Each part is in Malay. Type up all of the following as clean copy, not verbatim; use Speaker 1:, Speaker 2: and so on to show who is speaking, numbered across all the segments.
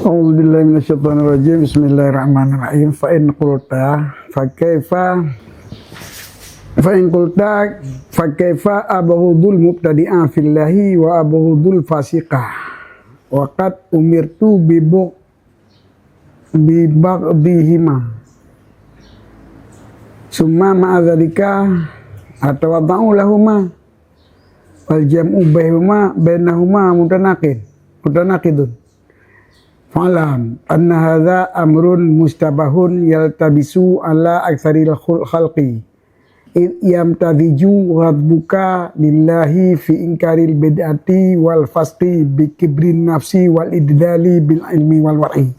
Speaker 1: A'udzubillahi minasyaitonirrajim. Bismillahirrahmanirrahim. Fa in qulta fa kaifa abghudul mubtadi'a fillahi wa abghudul fasiqah wa qad umirtu bi baghdihima summa ma'adzalika atawadau lahuma wal jam'u bainahuma mutanaqidun. Fa'lam anna hadha amrun mustabahun yaltabisu ala aktsaril khalqi id yamtadiju ghadbuka lillahi fi inkaril bid'ati wal fasqi bi kibrin nafsi wal idlali bil ilmi wal war'i.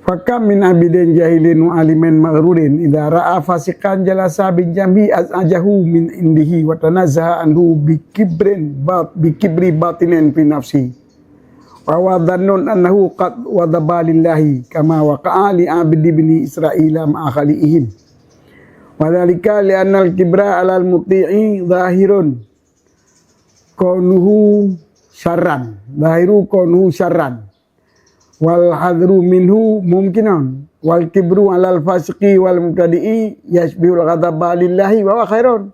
Speaker 1: Fakam min abidin jahilin wa alimin maghrurin idza ra'a fasiqan jalasa bin jambi azajahu min indihi wa tanazzaha anhu bi kibri batinin fi nafsi wa wadhannun annahu qad wadaba lillahi kama waqa'a li abdi bani Israila ma'a khali'ihim wa dhalika li anna al-kibra 'ala al-muti'i zahirun kaunuhu syarran wal hadru minhu mumkinun wal kibru 'ala al-fasiqi wal mubtadi'i yashbihul ghadaba lillahi wa huwa khairun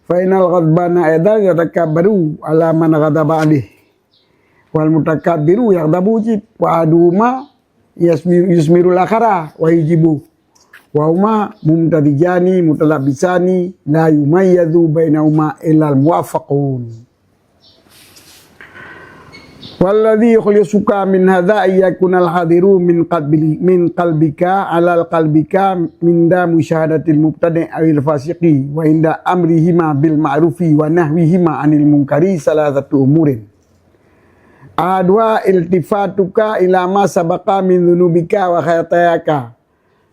Speaker 1: fa inal ghadbana aidan yatakabbaru 'ala man ghadaba alaihi wal mutakabbiru yaghdabu wujib wa aduma yusmirul akhara wa yujibu wa huma mumtadijani mutalabisani la yumayyazu bainahuma illa al muwaffaqun. Walladhi yukhlisuka min hadha ayyakuna al hadiru min qalbika ala al qalbika min da musyahadatil mubtadi' awil fasiqi wa inda amrihima bil ma'rufi wa nahwihima anil munkari salasatu umurin. Adwa iltifatuka ila ma sabaqa min dhunubika wa khatayaka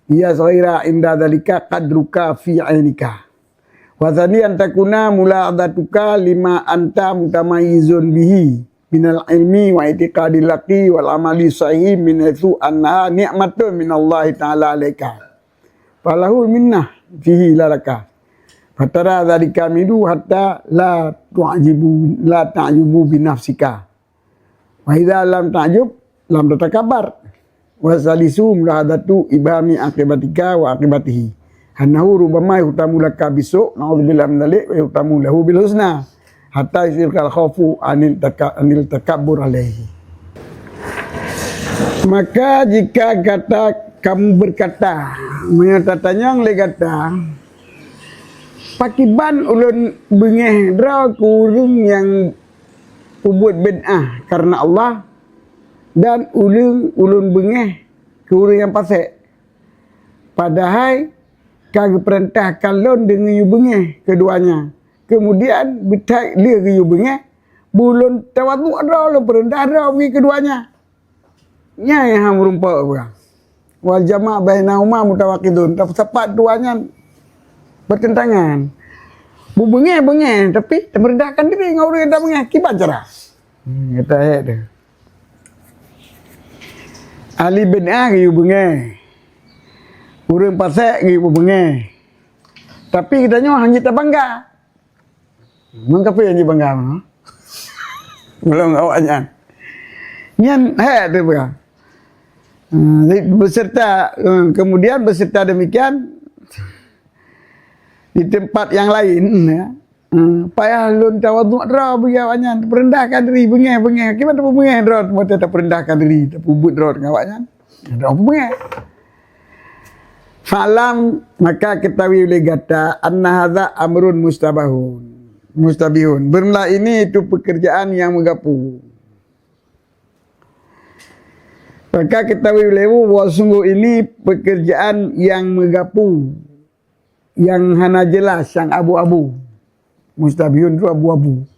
Speaker 1: ya ghaira inda dhalika qadruka fi ainika wa thaniyan takuna mula'adatuka lima anta mutamayyizun bihi minal ilmi wa itiqadil laqi wal amali sahih min haitsu annaha ni'matun min Allah ta'ala alaika falahu minnah fihi lalaka fatara dhalika midu hatta la ta'jubu bi nafsika wa idza lam ta'jub lam tatakabbar wa salisu mulahadatu ibami akibatika wa akibatihi annahu rubama yutamu laka bisu na'udzubillahi min dzalik wa yutamu lahu bil husna hatta yusirkal khaufu anil takabbur alaihi. Maka jika kamu berkata menyatatanya le kata pakiban ulun bengeh dra kurung yang buat bid'ah karena Allah dan ulun bengeh ke orang yang fasik. Padahal kagak perintahkan lon dengan yu bengeh keduanya. Kemudian bitai dia ke yu bengeh bulun tawadhu ada lo perintah ada wi keduanya. Nya yang merumpa orang. Wal jama' bainahuma mutawaqidun. Tepat duanya bertentangan. Bengeh tapi merendahkan diri dengan orang yang tak bengeh kibat cara. Kata ayat dia. Ali bin ke you bengeh. Orang pasal ke you bengeh. Tapi katanya hanya tak bangga. Mengapa yang bangga? Belum awaknya. Nyan ayat dia bangga. Kemudian beserta demikian di tempat yang lain ya. Payah lun tawadhu dra begawanya perendahkan diri bengeh gimana bengeh dra mata tak perendahkan diri tak pubut dra ngawaknya dra bengeh falam maka ketahui oleh kata anna hadza amrun mustabihun bermula ini itu pekerjaan yang menggapu maka ketahui olehmu bahwa sungguh ini pekerjaan yang menggapu yang hana jelas, yang abu-abu. Mustabihun itu abu-abu.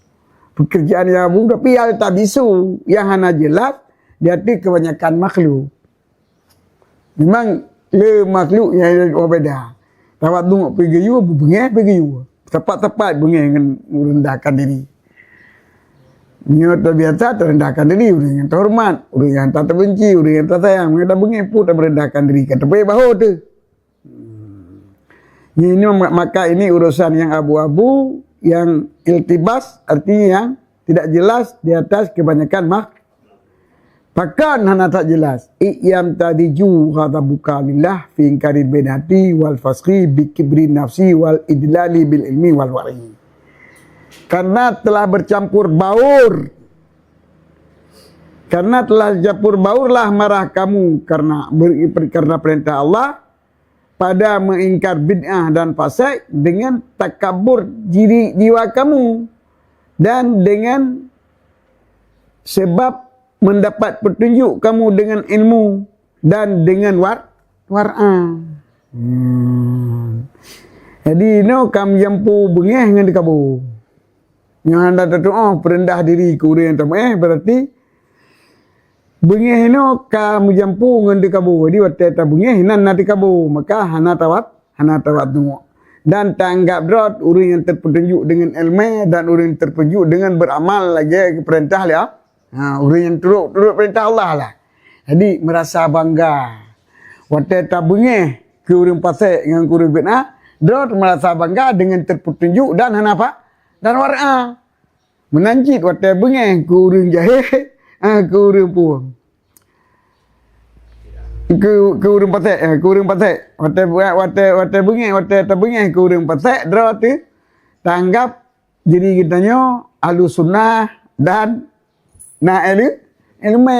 Speaker 1: Pekerjaan yang abu, tapi yang tak bisu, yang hana jelas, dia tu kebanyakan makhluk. Memang le makhluk yang berbeza. Tawadhu pergi you, pergi you. Tepat-tepat bengeh dengan merendahkan diri. Dia terbiasa terendahkan diri, orang yang terhormat, orang yang tak terbenci, orang yang tak sayang, mereka bengeh pun tak merendahkan diri. Kata bahu tu. Ini maka ini urusan yang abu-abu, yang iltibas, artinya yang tidak jelas di atas kebanyakan Pakan hana tak jelas. Iyam tadiju ghadabuka lillah fi inkaril binati wal fasqi bi kibri nafsi wal idlali bil ilmi wal wari. Karena telah bercampur baur. Karena telah campur baurlah marah kamu karena perintah Allah pada mengingkar bid'ah dan fasik dengan takabur diri jiwa kamu dan dengan sebab mendapat petunjuk kamu dengan ilmu dan dengan war'a. Jadi kam jampu bengeh dengan dikabur. Yang anda terdoa perendah diri ke orang yang tamu berarti bengeh kam jampu dengan dikabur. Jadi waktu tak bengeh nan nak dikabur maka hana tawat tengok. Dan tanggap berat orang yang terpetunjuk dengan ilmu dan orang yang terpetunjuk dengan beramal lagi perintah dia. Orang yang turut perintah Allah lah. Jadi merasa bangga. Waktu tak bengeh ke orang fasik dengan orang bid'ah, dia merasa bangga dengan terpetunjuk dan apa? Dan war'a. Menanjit waktu bengeh ke orang jahil, ke orang puang. Ke orang fasik, ke orang fasik. Waktu bengeh, waktu tak bengeh ke orang fasik, dia tu tanggap diri kitanya ahlu sunnah dan ilmu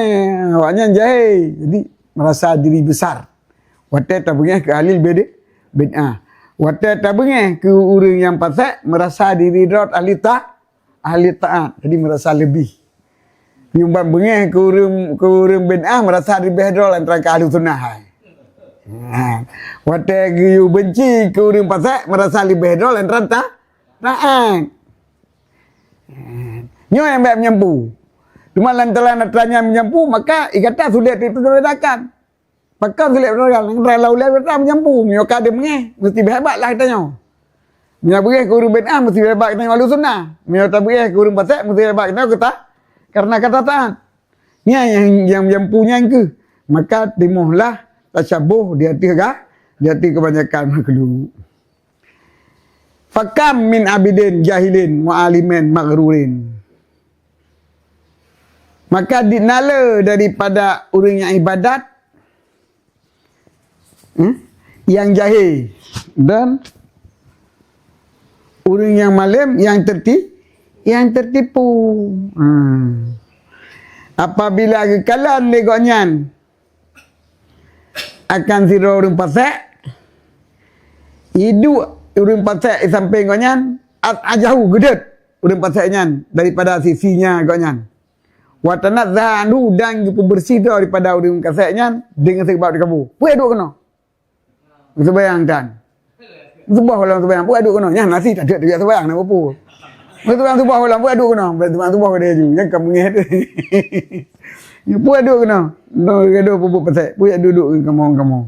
Speaker 1: awaknya jahil. Jadi merasa diri besar. Waktu tak bengeh ke ahli bid'ah. Waktu tak bengeh ke orang yang fasik merasa diri dia ahli taat. Jadi merasa lebih. Nyumbang bengeh ke orang bid'ah merasa lebih dia antara ke ahli sunnah. Waktu you benci ke orang fasik merasa lebih dia antara taat. Nyo yang baik menyampu. Cuma lantaran netranya menyampu, maka ikatan sulit itu terledakan. Pakai sulit terledakan. Kalau lepas menyampu, maka dia mengeh. Mesti berhebat lah katanya. Menyabui ke urun bid'ah, mesti berhebat katanya wali sunnah. Menyabui ke urun fasik, mesti berhebat katanya kata. Karena kata taat. Ni yang menyampunya ke. Maka timuhlah tasyabuh di hati kebanyakan makhluk. Fakam min abidin jahilin wa alimin maghrurin. Maka dinala daripada orang yang ibadat yang jahil dan orang yang malim yang tertipu. Apabila kekalan legoknya akan sira orang fasik, hidup orang fasik sampai goknya jauh gedet orang fasiknya daripada sisinya goknya. Wa tanazzahu dan bersih daripada orang kaseknya dengan sebab di kamu. Puai duk kena. Sebayangkan. Subah orang sebayang puai duk kena. Yang nasi tak ada dia sebayang nak apa. Sebayang subah orang puai duk kena. Sebayang subah dia ju. Yang kamu ingat. Puai duk kena. No gaduh pupuk pasal. Puai duduk kamu.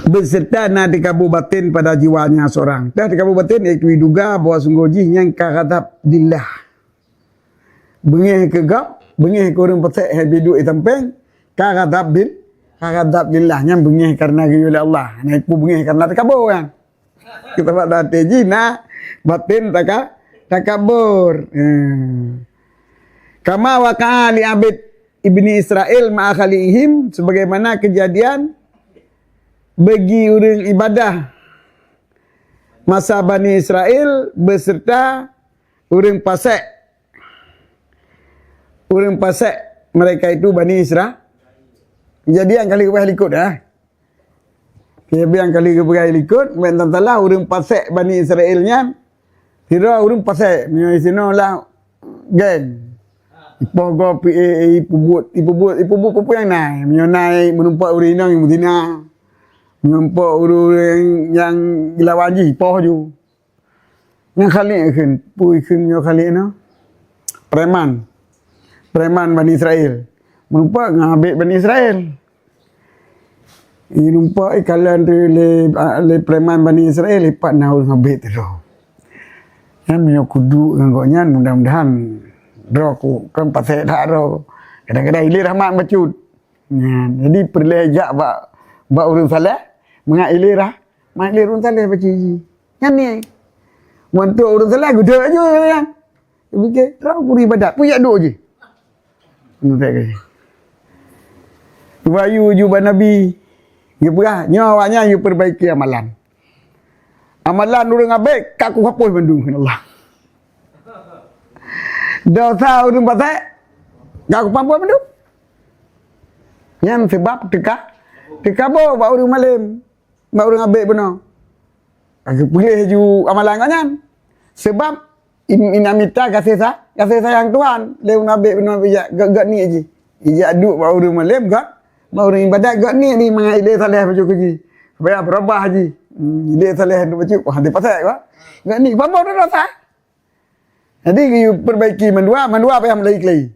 Speaker 1: Beserta nak dikabur batin pada jiwanya seorang. Dah dikabur batin iaitu diduga bahawa sungguh yang kaghadab dillah. Bengih ke gap, bengih ke orang pasal habidu itampeng, kaghadab dillah yang bengih karena oleh Allah. Naik pu bengih karena takabur kan. Kita buat strategi nak batin takabur. Kama waqa'a li abid ibni Israel ma'akhalihim sebagaimana kejadian bagi orang ibadah masa Bani Israel beserta orang fasik. Orang fasik mereka itu Bani Israel. Jadi yang kali kepada ikut yang kali kepada ikut mentang-tanglah orang fasik Bani Israelnya kira orang fasik. Punya sino lah geng. Ipoh go ipu yang naik. Menyonai menumpak orang inang yang betina. Nampak orang yang gila wajib poh ju. Yang kali kan, pui kan yang kali na. Preman Bani Israel. Menumpak ngabik Bani Israel. Ini numpak kalan le preman Bani Israel lipat naul ngabik tu. Yang punya kudu ngangkoknya mudah-mudahan droku kan pasal dak ro. Kadang-kadang ilir rahmat bacut. Jadi perlejak bak urun salah mengaili orang salah baca. Yang ni. Untuk urun salah guduk aja kan. Dia fikir, terang pun ibadat. Pun yak duk je. Itu tak kaya. Wayu jubah Nabi. Dia perah. Nyawanya you perbaiki amalan. Amalan orang abek, kaku hapus bandung. Allah. Dosa orang pasal, kaku pampu bandung. Yang sebab tekabo bawa orang malam. Bawa orang abek benar. Aku boleh ju amalan kan. Sebab inamita kasih sayang Tuhan. Lew nabi benar gak ni aje. Ija duk bawa orang malam gak. Bawa orang ibadat gak ni mengai ile saleh baju kerja. Supaya berubah haji. Ile saleh duk baju. Wah dia pasal gak. Gak ni pampu dah dosa. Jadi you perbaiki mandua apa yang lagi.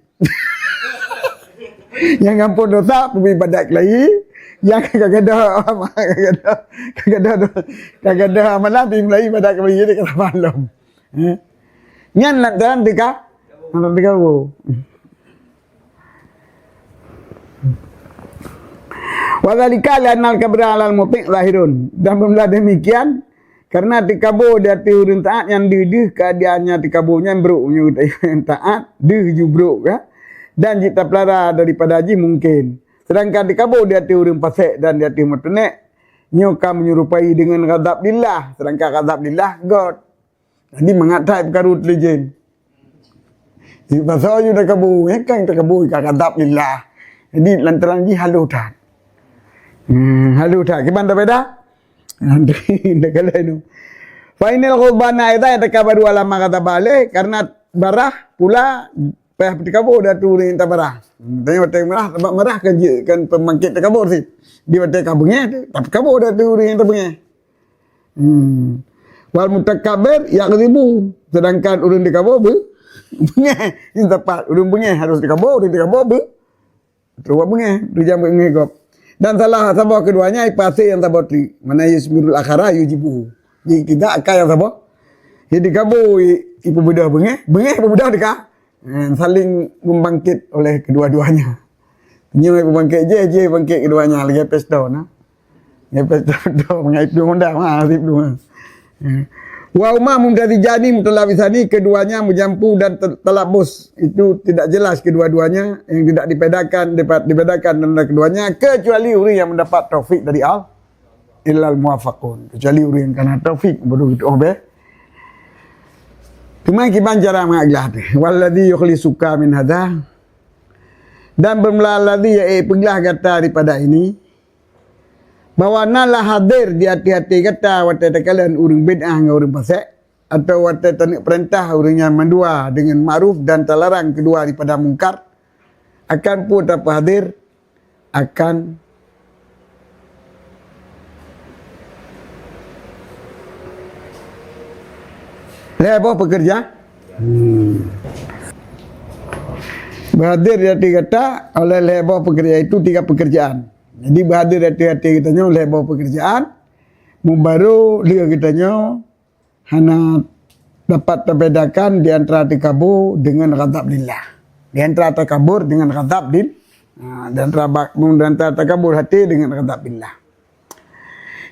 Speaker 1: Yang ampun dosa pergi ibadat lagi. Yang kagak amalan di mulai pada kembali dia kata malam. Nyan lantaran tika wo. Wadzalika lanal kabra alal muti' lahirun. Dan bermula demikian karena tikabo dia urun taat yang didih keadaannya tikabonya beruknya taat dih jubruk ya. Dan jika pelara daripada haji mungkin. Sedangkan dikabur dia orang pasek dan dia metenek. Nyoka menyerupai dengan ghadab lillah. Sedangkan ghadab lillah God. Jadi mengatai perkara intelijen. Jadi pasal you dah kabur. Kan kita kabur ke ghadab lillah. Jadi lantaran ni halu tak. Halu tak. Gimana beda? Nanti dah kala itu. Final khutbana itu yang terkabaru alama kata balik. Karena barah pula peh terkabur dah turun tak barah. Tanya watak merah, sebab merah kan pembangkit terkabur sih. Dia watak kabungnya, tapi kabur dah turun yang terbengah. Wal mutakabir yakzibu. Sedangkan urun terkabur bengah. Ini tepat. Urun bengah harus terkabur, urun terkabur terus bengah. Dia jangan bengah kop. Dan salah sabah keduanya ipasi yang tabot li. Mana yusmirul akhara yujibu. Jadi tidak akal yang sabah. Jadi kabur ibu bedah bengah bedah dekat. Saling membangkit oleh kedua-duanya. Nyo membangkit je bangkit keduanya lagi pesto nah. Ya pesto mengaip dua honda asip dua. Wa umma mumtazijani mutalabisani keduanya menjampu dan telabus. Itu tidak jelas kedua-duanya yang tidak dibedakan antara keduanya kecuali orang yang mendapat taufik dari Allah illal muwafaqun. Kecuali orang yang kena taufik baru gitu Cuma kiban cara mengaglah tu. Walladhi yukhlisuka min hadha. Dan bermula alladhi penglah kata daripada ini. Bahawa nalah hadir di hati-hati kata wata takalan urang bid'ah dengan urang fasik. Atau wata tanik perintah urang yang mendua dengan ma'ruf dan terlarang kedua daripada mungkar. Akan pun tak hadir. Akan Lebo pekerja. Berhadir di hati kata oleh lebo pekerja itu 3 pekerjaan. Jadi berhadir di hati kitanya lebo pekerjaan. Baru dia kitanya hana dapat terbedakan di antara takabur dengan ghadab lillah. Di antara takabur dengan ghadab din. Di antara takabur hati dengan ghadab lillah.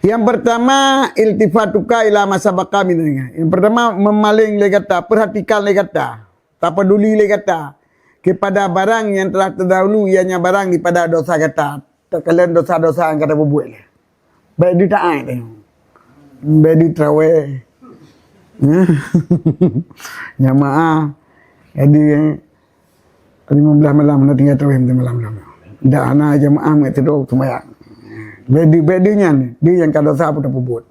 Speaker 1: Yang pertama iltifatuka ila masabaka minnya. Yang pertama memaling le kata, perhatikan le kata, tak peduli le kata kepada barang yang telah terdahulu ianya barang daripada dosa kata. Tak kalian dosa-dosa yang kata berbuat le. Baik di taat tengok. Baik di traweh. Jamaah. Jadi 15 malam nak tinggal traweh malam-malam. Dah ana jamaah mengatur sembahyang. Bedinya ni, dia yang kada sah pun tak buat.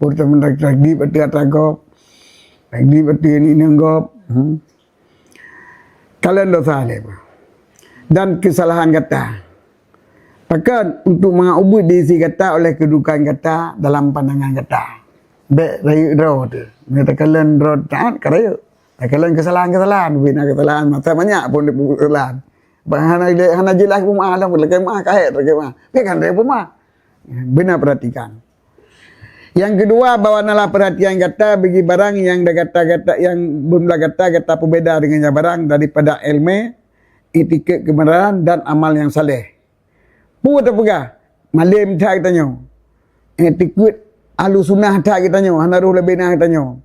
Speaker 1: Pun mendak di peti atagop. Di peti ni nenggop. Kalian dosa le. Dan kesalahan kata. Bahkan untuk mengubur diisi kata oleh kedudukan kata dalam pandangan kata. Baik rayu draw tu. Mereka kalian draw taat karaya. Kalian kesalahan-kesalahan, bina kesalahan masa banyak pun dia kesalahan. Hana jelas pun malah pun lagi mah kahit lagi mah. Pekan dia pun mah. Benar perhatikan. Yang kedua, bawanalah perhatian kata bagi barang yang dah kata-kata yang belum dah kata berbeza dengan barang daripada ilmu, etiket kebenaran dan amal yang saleh. Pu tak pegah. Malim tak kitanya. Etiket ahlu sunnah tak kitanya. Hana ruh lebih nah kitanya.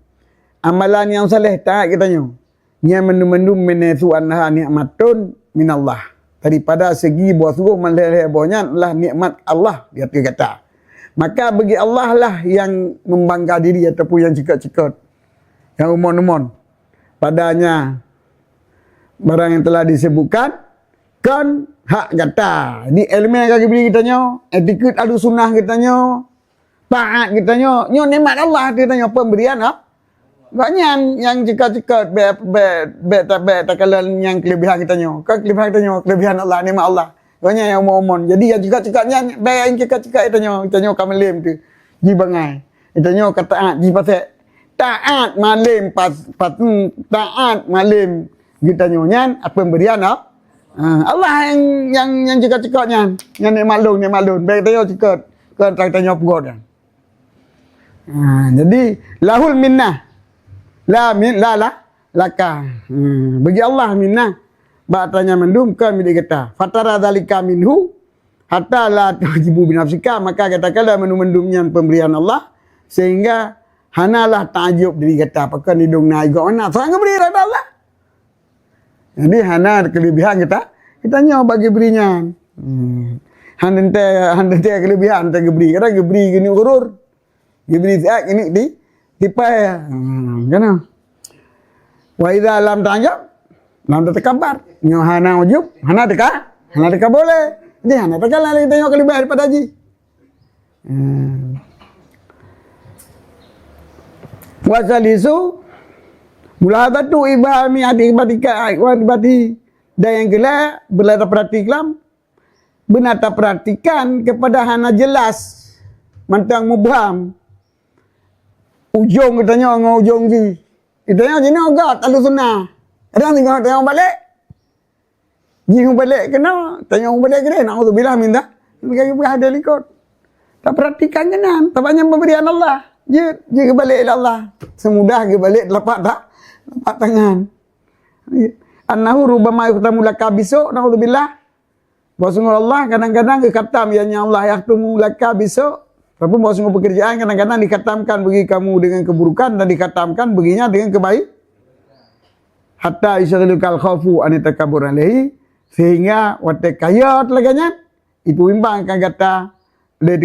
Speaker 1: Amalan yang saleh tak kitanya. Nya mendum menesu anha nikmatun minallah. Daripada segi buah suruh meleleh-bohnya adalah nikmat Allah, dia kata. Maka bagi Allah lah yang membangga diri ataupun yang cekat-cekat, yang umon-umon padanya barang yang telah disebutkan kan hak kata. Di ilmu yang kaki beri kitanya, etiket alu sunnah kitanya, taat kitanya, nyo nikmat Allah kitanya, pemberian banyak yang cekat-cekat tak kalah yang kelebihan kitanya. Kan kelebihan kitanya, kelebihan Allah, nikmat Allah. Banyak yang umon-umon. Jadi yang cekat-cekatnya, yang cekat-cekat kitanya kamalim tu. Ji bangai. Kitanya kata taat, ji pasal taat malim taat malim kitanya nyan apa pemberian Allah yang cekat-cekatnya, yang nikmat lun. Baik tanya cekat, kan tanya perut kan. Jadi lahul minnah. La laka. Bagi Allah minnah. Batanya mendum kan milik kita. Fatara dzalika minhu hatta la tujibu binafsika, maka katakanlah mendum-mendumnya pemberian Allah sehingga hanalah ta'jub diri kata apakah hidung naik kau nak sangat beri pada Allah. Jadi hana kelebihan kita nyaw bagi berinya. Hande kelebihan tak beri, kadang beri gini urur. Beri siak ini tipai. Kan? Wa idza lam ta'jab lam tatakabar. Nyo hana ujub, hana teka boleh. Jadi hana teka lah kita tengok kelebihan daripada haji. Wasalisu mulahadatu ibahami adik-adik dan yang gelap berlata perhatikan benata perhatikan kepada hana jelas mantang mubham ujung katanya ngau ujung ji itanya jini ogat alu sunnah kadang tengok balik jing balik kena tengok balik kena naudzubillah minta bagi ada likut tak perhatikan kenan tak banyak pemberian Allah je balik Allah semudah ke balik lepak tangan annahu rubama yaqtamu laka besok naudzubillah bahwa Allah kadang-kadang kekatam ianya Allah yaqtamu laka besok tapi bahwa pekerjaan kadang-kadang dikatamkan bagi kamu dengan keburukan dan dikatamkan baginya dengan kebaik hatta yusaghlukal khaufu an takabur alaihi sehingga wate kaya telaganya itu imbang kan kata le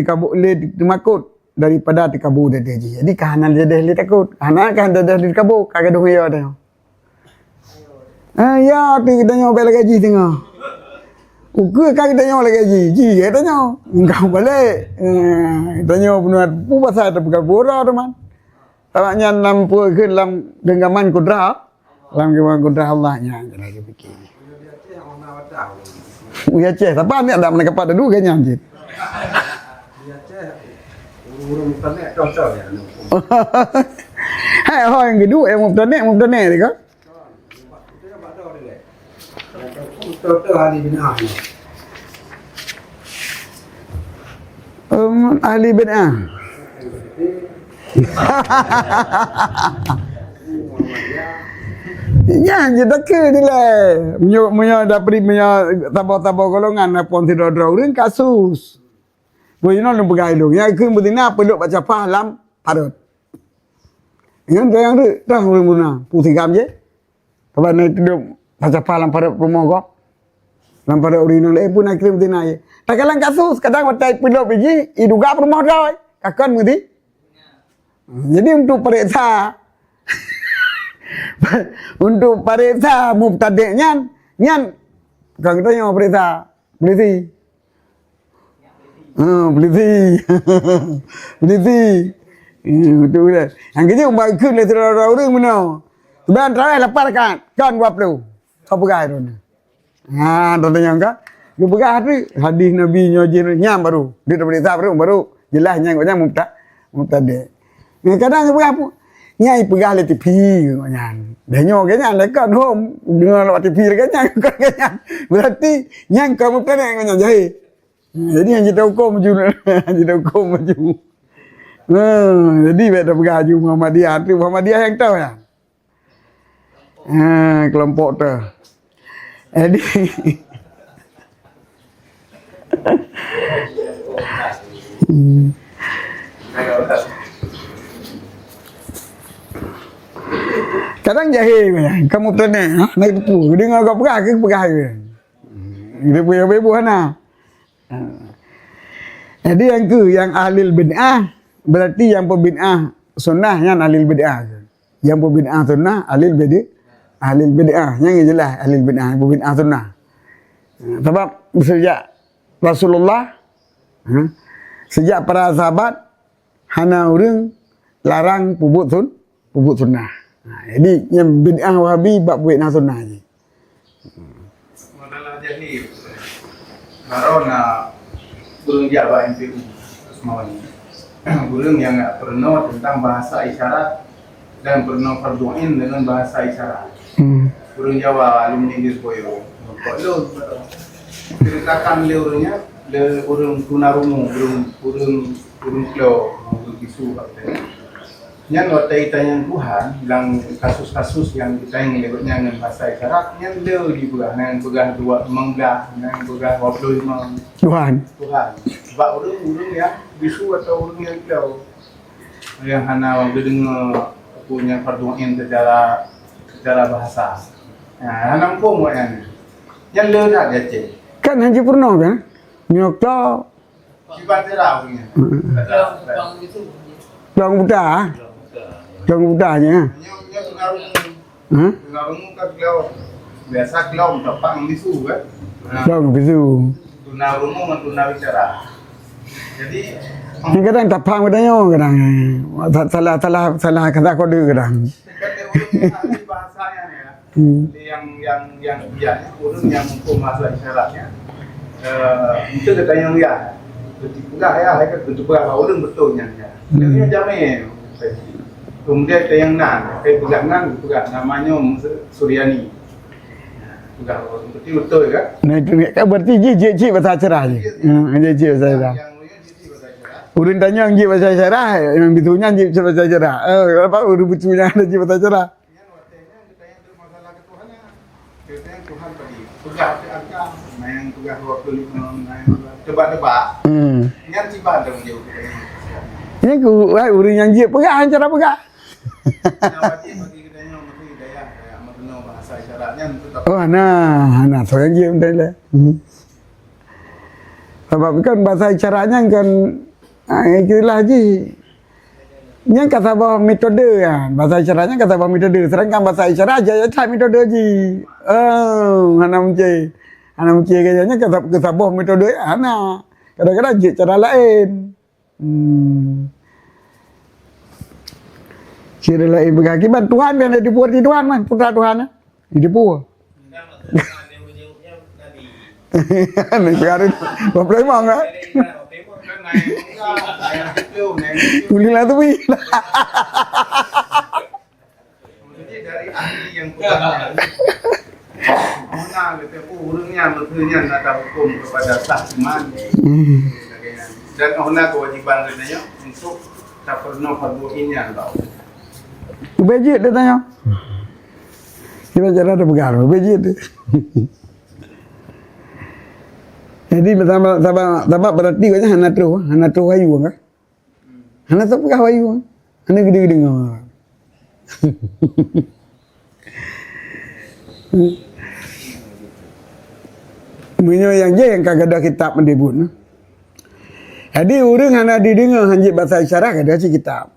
Speaker 1: dimakut daripada dikabur dia haji. Jadi kahanan dia dah takut. Kahanan kan dah dikabur kagak dong ya dah. Ya ti kita nyo balik haji tengah. Uke kagak kita nyo lagi haji. Ji kita nyo engkau balik. Kita nyo penuh pu pasal tak berkabur teman. Tawaknya nampu ke dalam genggaman kudrah. Dalam genggaman kudrah Allah nya lagi fikir. Uya ceh, siapa ni ada mereka pada dulu kayaknya anjir. Urung mubtadi' cocok ya. Hai yang kedua yang mubtadi' ni kan. Cocok ahli bid'ah. Ahli bid'ah. Ya, kita ke ni lah. Punya dapat punya tabau-tabau golongan apun tidak draw kasus. Boleh nak pegai lu. Yang ke betina peluk baca pahalam parut. Yang tu yang tu dah mula putih gam je. Sebab nak duduk baca pahalam parut rumah kau. Lam parut urinul pun nak kirim betina je. Tak kalang kasus kadang batai peluk biji iduga rumah dah. Kakan mesti. Jadi untuk periksa untuk periksa mubtadi' nyan kalau kita yang periksa polisi betul lah yang kita umbak ke le orang mana sebenarnya terakhir lepas kan buat perlu kau pegai tu tu tanya kan dia pegai tu hadis Nabi nyam baru dia periksa baru jelas nyangkutnya mubtadi' kadang pegai apa nyai pegah le TV nyan. Denyo kanya lekat home dengar lewat TV kanya kanya. Berarti nyang kamu kena kanya jahi. Jadi yang kita hukum maju. Kita hukum maju. Jadi beda pegah ju Muhammadiyah tu Muhammadiyah yang tahu ya. Kelompok tu. Jadi Orang jahil kamu mubtada nak tipu dengar kau perah ke perah ke. Dia punya ibu hana. Jadi yang ahlul bid'ah berarti yang pembid'ah sunnah yang ahlul bid'ah. Yang pembid'ah sunnah ahlul bid'ah. Yang jelas ahlul bid'ah pembid'ah sunnah. Sebab sejak Rasulullah sejak para sahabat hana urang larang puput sunnah. Jadi yang bid'ah Wahabi bab pembid'ah sunnah je.
Speaker 2: Masalah jadi baru nak burung Jawa MPU semuanya. Burung yang tak pernah tentang bahasa isyarat dan pernah fardu'in dengan bahasa isyarat. Burung Jawa alumni di Boyo. Kok lu ceritakan le urangnya, le urang tunarungu, urang klo, urang bisu katanya. Yang waktu tanya Tuhan, bilang kasus-kasus yang kita yang melebutnya dengan bahasa isyarat, yang le dibuat dengan pegah dua menggah, dengan pegah 25
Speaker 1: Tuhan.
Speaker 2: Sebab urang yang bisu atau urang yang klo, yang hana orang dengar punya fardu'in secara bahasa. Nah, hana pun buatnya. Yang le tak dia cek.
Speaker 1: Kan Haji Purno kan? Nyokto
Speaker 2: Cibat cerah punya.
Speaker 1: Long buta. Long butanya.
Speaker 2: Nya tunarungu kan klo. Biasa klo tapang bisu kan.
Speaker 1: Long bisu.
Speaker 2: Tunarungu dengan tunawicara. Jadi
Speaker 1: Ni kadang tapang katanya kadang salah kata kode kadang.
Speaker 2: kata urang ahli bahasanya ya. Yang biasanya urang yang hukum bahasa isyaratnya. Itu katanya ya. Ketika ya bentuk orang betulnya ya. Dia jamin. Kemudian ada yang pegangan namanya Suryani. Pegang betul kan?
Speaker 1: Nah itu kan berarti je bahasa cerah je. Je bahasa cerah. Urang tanya je bahasa cerah, yang bitunya je bahasa cerah. Apa urang bitunya ada je bahasa cerah.
Speaker 2: Yang waktunya ditanya tu masalah ketuhanan. Katanya Tuhan tadi pegang agama, yang pegang waktu tebak-tebak. Yang tiba ada jauh.
Speaker 1: Ini urang yang je pegang cara pegang.
Speaker 2: Yang wajib bagi katanya mesti daya mengenal bahasa isyaratnya itu tak.
Speaker 1: Oh, nah, seorang je betul lah. Sebab kan bahasa isyaratnya kan itulah je. Yang kata bahawa metode kan. Bahasa isyaratnya kata bahawa metode. Sedangkan bahasa isyarat aja tak metode je. Hana mungkin kayaknya kata bahawa metode hana. Kadang-kadang je cara lain. Cara lain berakibat Tuhan kan ada dipuar di Tuhan man. Putra Tuhan dipuar. Ni sekarang berapa lama enggak? Tulilah tu pi.
Speaker 2: Jadi dari ahli yang pegangnya. Mana kata urangnya betulnya nak hukum kepada saksiman. Dan ona kewajiban katanya untuk tak pernah fardu'innya tau.
Speaker 1: Ubejit dia tanya. Kita cara ada pegang, ubejit dia. Jadi sama berarti katanya hana tu hayu kan? Hana tu pegang hayu. Hana gede-gede ngah. Bunyo yang je yang kagak ada kitab mendebut. Jadi orang hana didengar hanjit bahasa isyarat ada si kitab.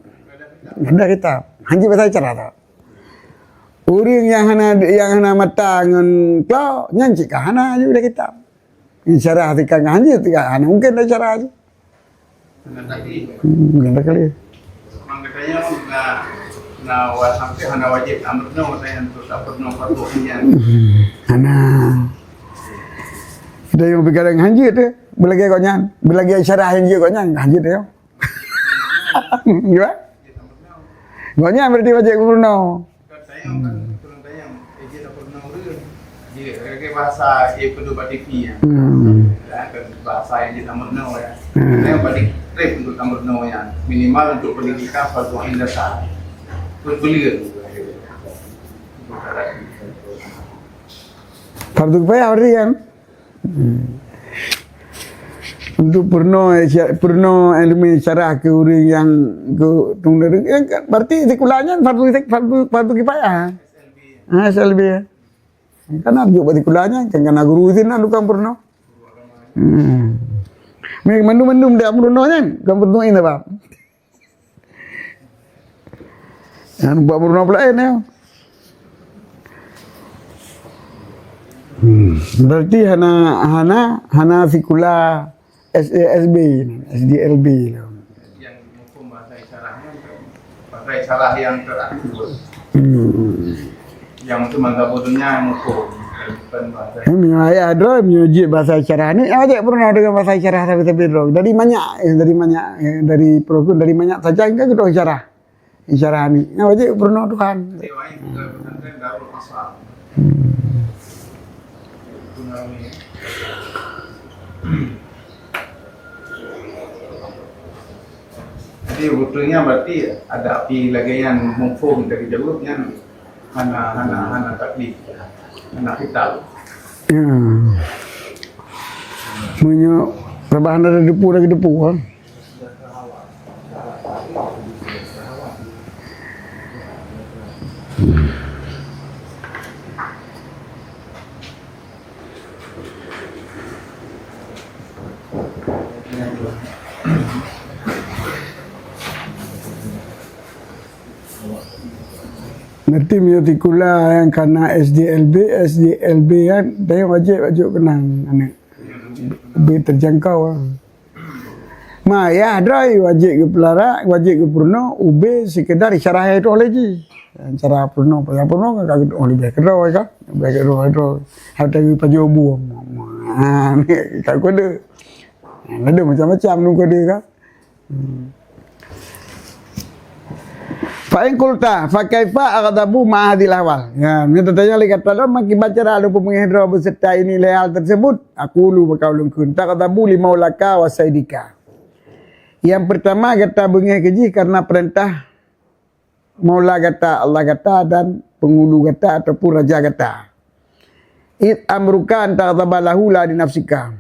Speaker 1: Ada kitab. Hanjit bahasa isyarat tak. Orang yang hana mata dengan kau nyanyi kah hana juga kitab. Isyarat tika hanjit tika hana mungkin ada cara aja. Mungkin ada kali.
Speaker 2: Memang katanya sampai hana wajib amrna katanya untuk tak pernah fardu'innya.
Speaker 1: Hana. Kita yang berkadang hanjit tu. Belagi kau nyan. Belagi isyarat hanjit kau nyan. Hanjit tu. Gimana? Kau nyan berarti wajib kurna.
Speaker 2: Saya turun tanya, dia tak pernah urus. Dia pakai bahasa perlu batik ni. Bahasa yang dia tak pernah ya. Saya batik trip untuk tak pernah ya. Minimal untuk pendidikan fardu'in dasar. Berbeli.
Speaker 1: Fardu kifayah hari kan? Untuk purno ilmu syarah ke orang yang ke tunggu kan berarti sekolahnya fardu kifayah. SLB. Kan arju partikulanya, kan kena guru izin nak dukang purno. Mendum dia purno kan, kan purno ini apa? Yang buat purno pula ya. Berarti hana fikula SASB, SDLB.
Speaker 2: Yang hukum bahasa isyaratnya bahasa isyarat yang terakhir. Yang itu mangga bodohnya hukum bukan bahasa.
Speaker 1: Ya, ada menyuji bahasa isyarat ni. Aja pernah dengan bahasa isyarat tapi dari program dari banyak saja enggak kita isyarat. Isyarat ni. Aja pernah Tuhan.
Speaker 2: Dewain juga pesantren Darul Asal. Itu namanya. Jadi sebetulnya berarti ada api lagi yang mufhum dari jawabnya hana taklif, hana kitab.
Speaker 1: Ya. Punya rebahan dari depu lagi depu kan. Nanti miotikula yang kena SDLB kan, dia wajib kenang anak. Lebih terjangkau. Ya, drai wajib ke pelara, wajib ke purno, ube sekedar syarah itu lagi. Cara purno kan kagak oleh bekro kan. Bekro itu harta ke pajobu. Ni kagak ada. Ada macam-macam nunggu dia kan. Fa'in kulta fakaifa aghdabu ma'adil awal. Ya, minta tanya lagi kata lo makin baca lalu penghidra beserta ini hal tersebut. Aku lu berkaulun kun taqdabu li maulaka wa saidika. Yang pertama kata bengih keji karena perintah maula kata Allah kata dan penghulu kata ataupun raja kata. It amruka taqdabalahu la di nafsika.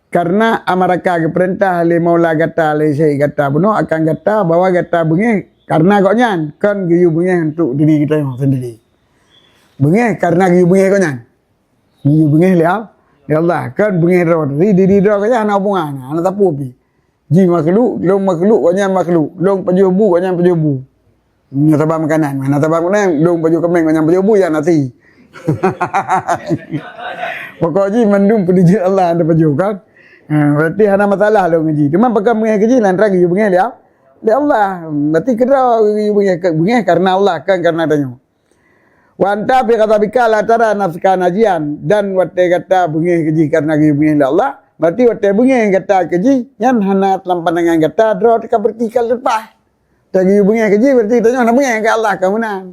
Speaker 1: Karena amaraka ke perintah li maula kata li said kata bunuh akan kata bahwa kata bengih karena kau nyan kan giyu bengih untuk diri kita yang sendiri. Bengih karena giyu bengih kau nyan. Giyu bengih lihat, ya Allah kan bengih roh diri roh kau nyan hubungan, anak tapu pi. Ji makhluk, long makhluk kau nyan makhluk, long pajubu kau nyan pajubu. Ni tabak makanan, mana tabak makanan, long paju kemeng kau nyan pajubu ya nasi. Pokoknya mendung pendiri Allah ada paju kan. Berarti hana masalah long ji. Cuma pakai bengih keji lan ragi bengih lihat. Ya Allah, berarti kena bengih karena Allah kan karena adanya. Wa anta bi ghadabika la tara nafsaka najian dan wate kata bengih keji karena bengih Allah, berarti wate bengih kata keji yan hana dalam pandangan kata dro tika bertikal lepas. Tagi bengih keji berarti tanya nak bengih ke Allah kamu nan.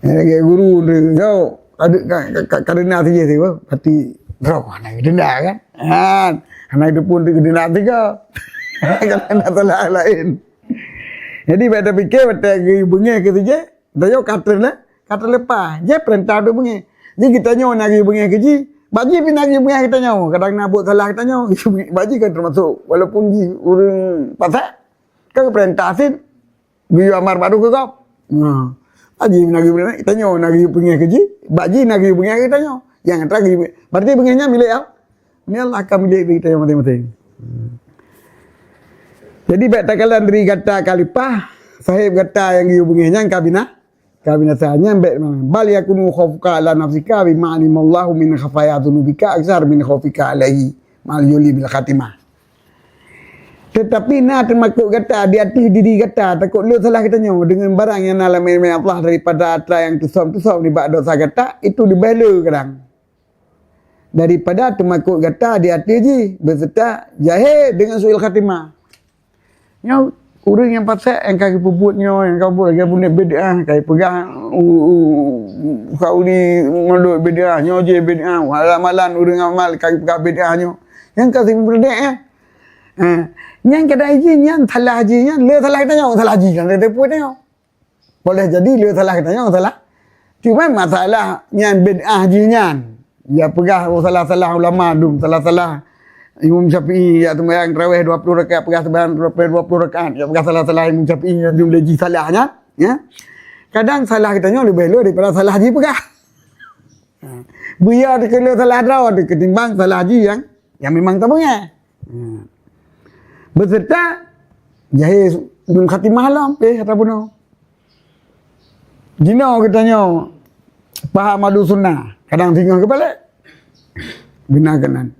Speaker 1: Ya guru yo ada kadena saja tu berarti dro anak denda kan. Anak itu pun denda tiga. Kan salah lain. Jadi pada fikir pada bengih ke saja, dia kata lepas. Je perintah tu bengih. Jadi kita nyawa nak bengih keji, baji pun nak bengih kita nyawa. Kadang nak buat salah kita nyawa, baji kan termasuk walaupun ji urang pasal kan perintah sin biar amar baru ke kau. Baji nak bengih kita nyawa nak bengih keji, baji nak bengih kita nyawa. Yang lagi berarti bengihnya milik Allah. Ini Allah akan milik kita yang masing-masing. Jadi baik takalan dari kata kalipah, sahib kata yang dihubunginya kabina sahnya baik mana. Bal yakunu khawfuka ala nafsika bima alimallahu min khafaya dzunubika aksar min khawfika alaihi mal yuli bil khatimah. Tetapi nak termasuk kata di hati diri kata takut lu salah katanya dengan barang yang alami Allah daripada atra yang tusam di bak dosa kata itu dibela kadang. Daripada termasuk kata di hati je beserta jahil dengan suil khatimah. Nyau orang yang pasal yang kaki puputnya yang kau buat lagi punya bid'ah kaki pegang kau ni ngelut bid'ah nyo je bid'ah malan orang amal kaki pegang bid'ahnya yang kasi bid'ah yang kada haji yang salah haji yang le salah kita nyo salah haji kan dia pun tengok boleh jadi le salah kita nyo salah cuma masalah yang bid'ah haji yang ya pegang salah ulama dum salah Imam Syafi'i ya sembahyang tarawih 20 rakaat pegang sembahyang 20 rakaat ya pegang salah-salah Imam Syafi'i yang jumlah ji salahnya ya kadang salah kitanya lebih elok daripada salah haji pegah. Biar kalau salah dah ketimbang salah haji yang memang tak boleh. Beserta jahil belum khatimah malam kata bunuh. Jino katanya faham madu sunnah, kadang tinggal kebalik. Bina kanan.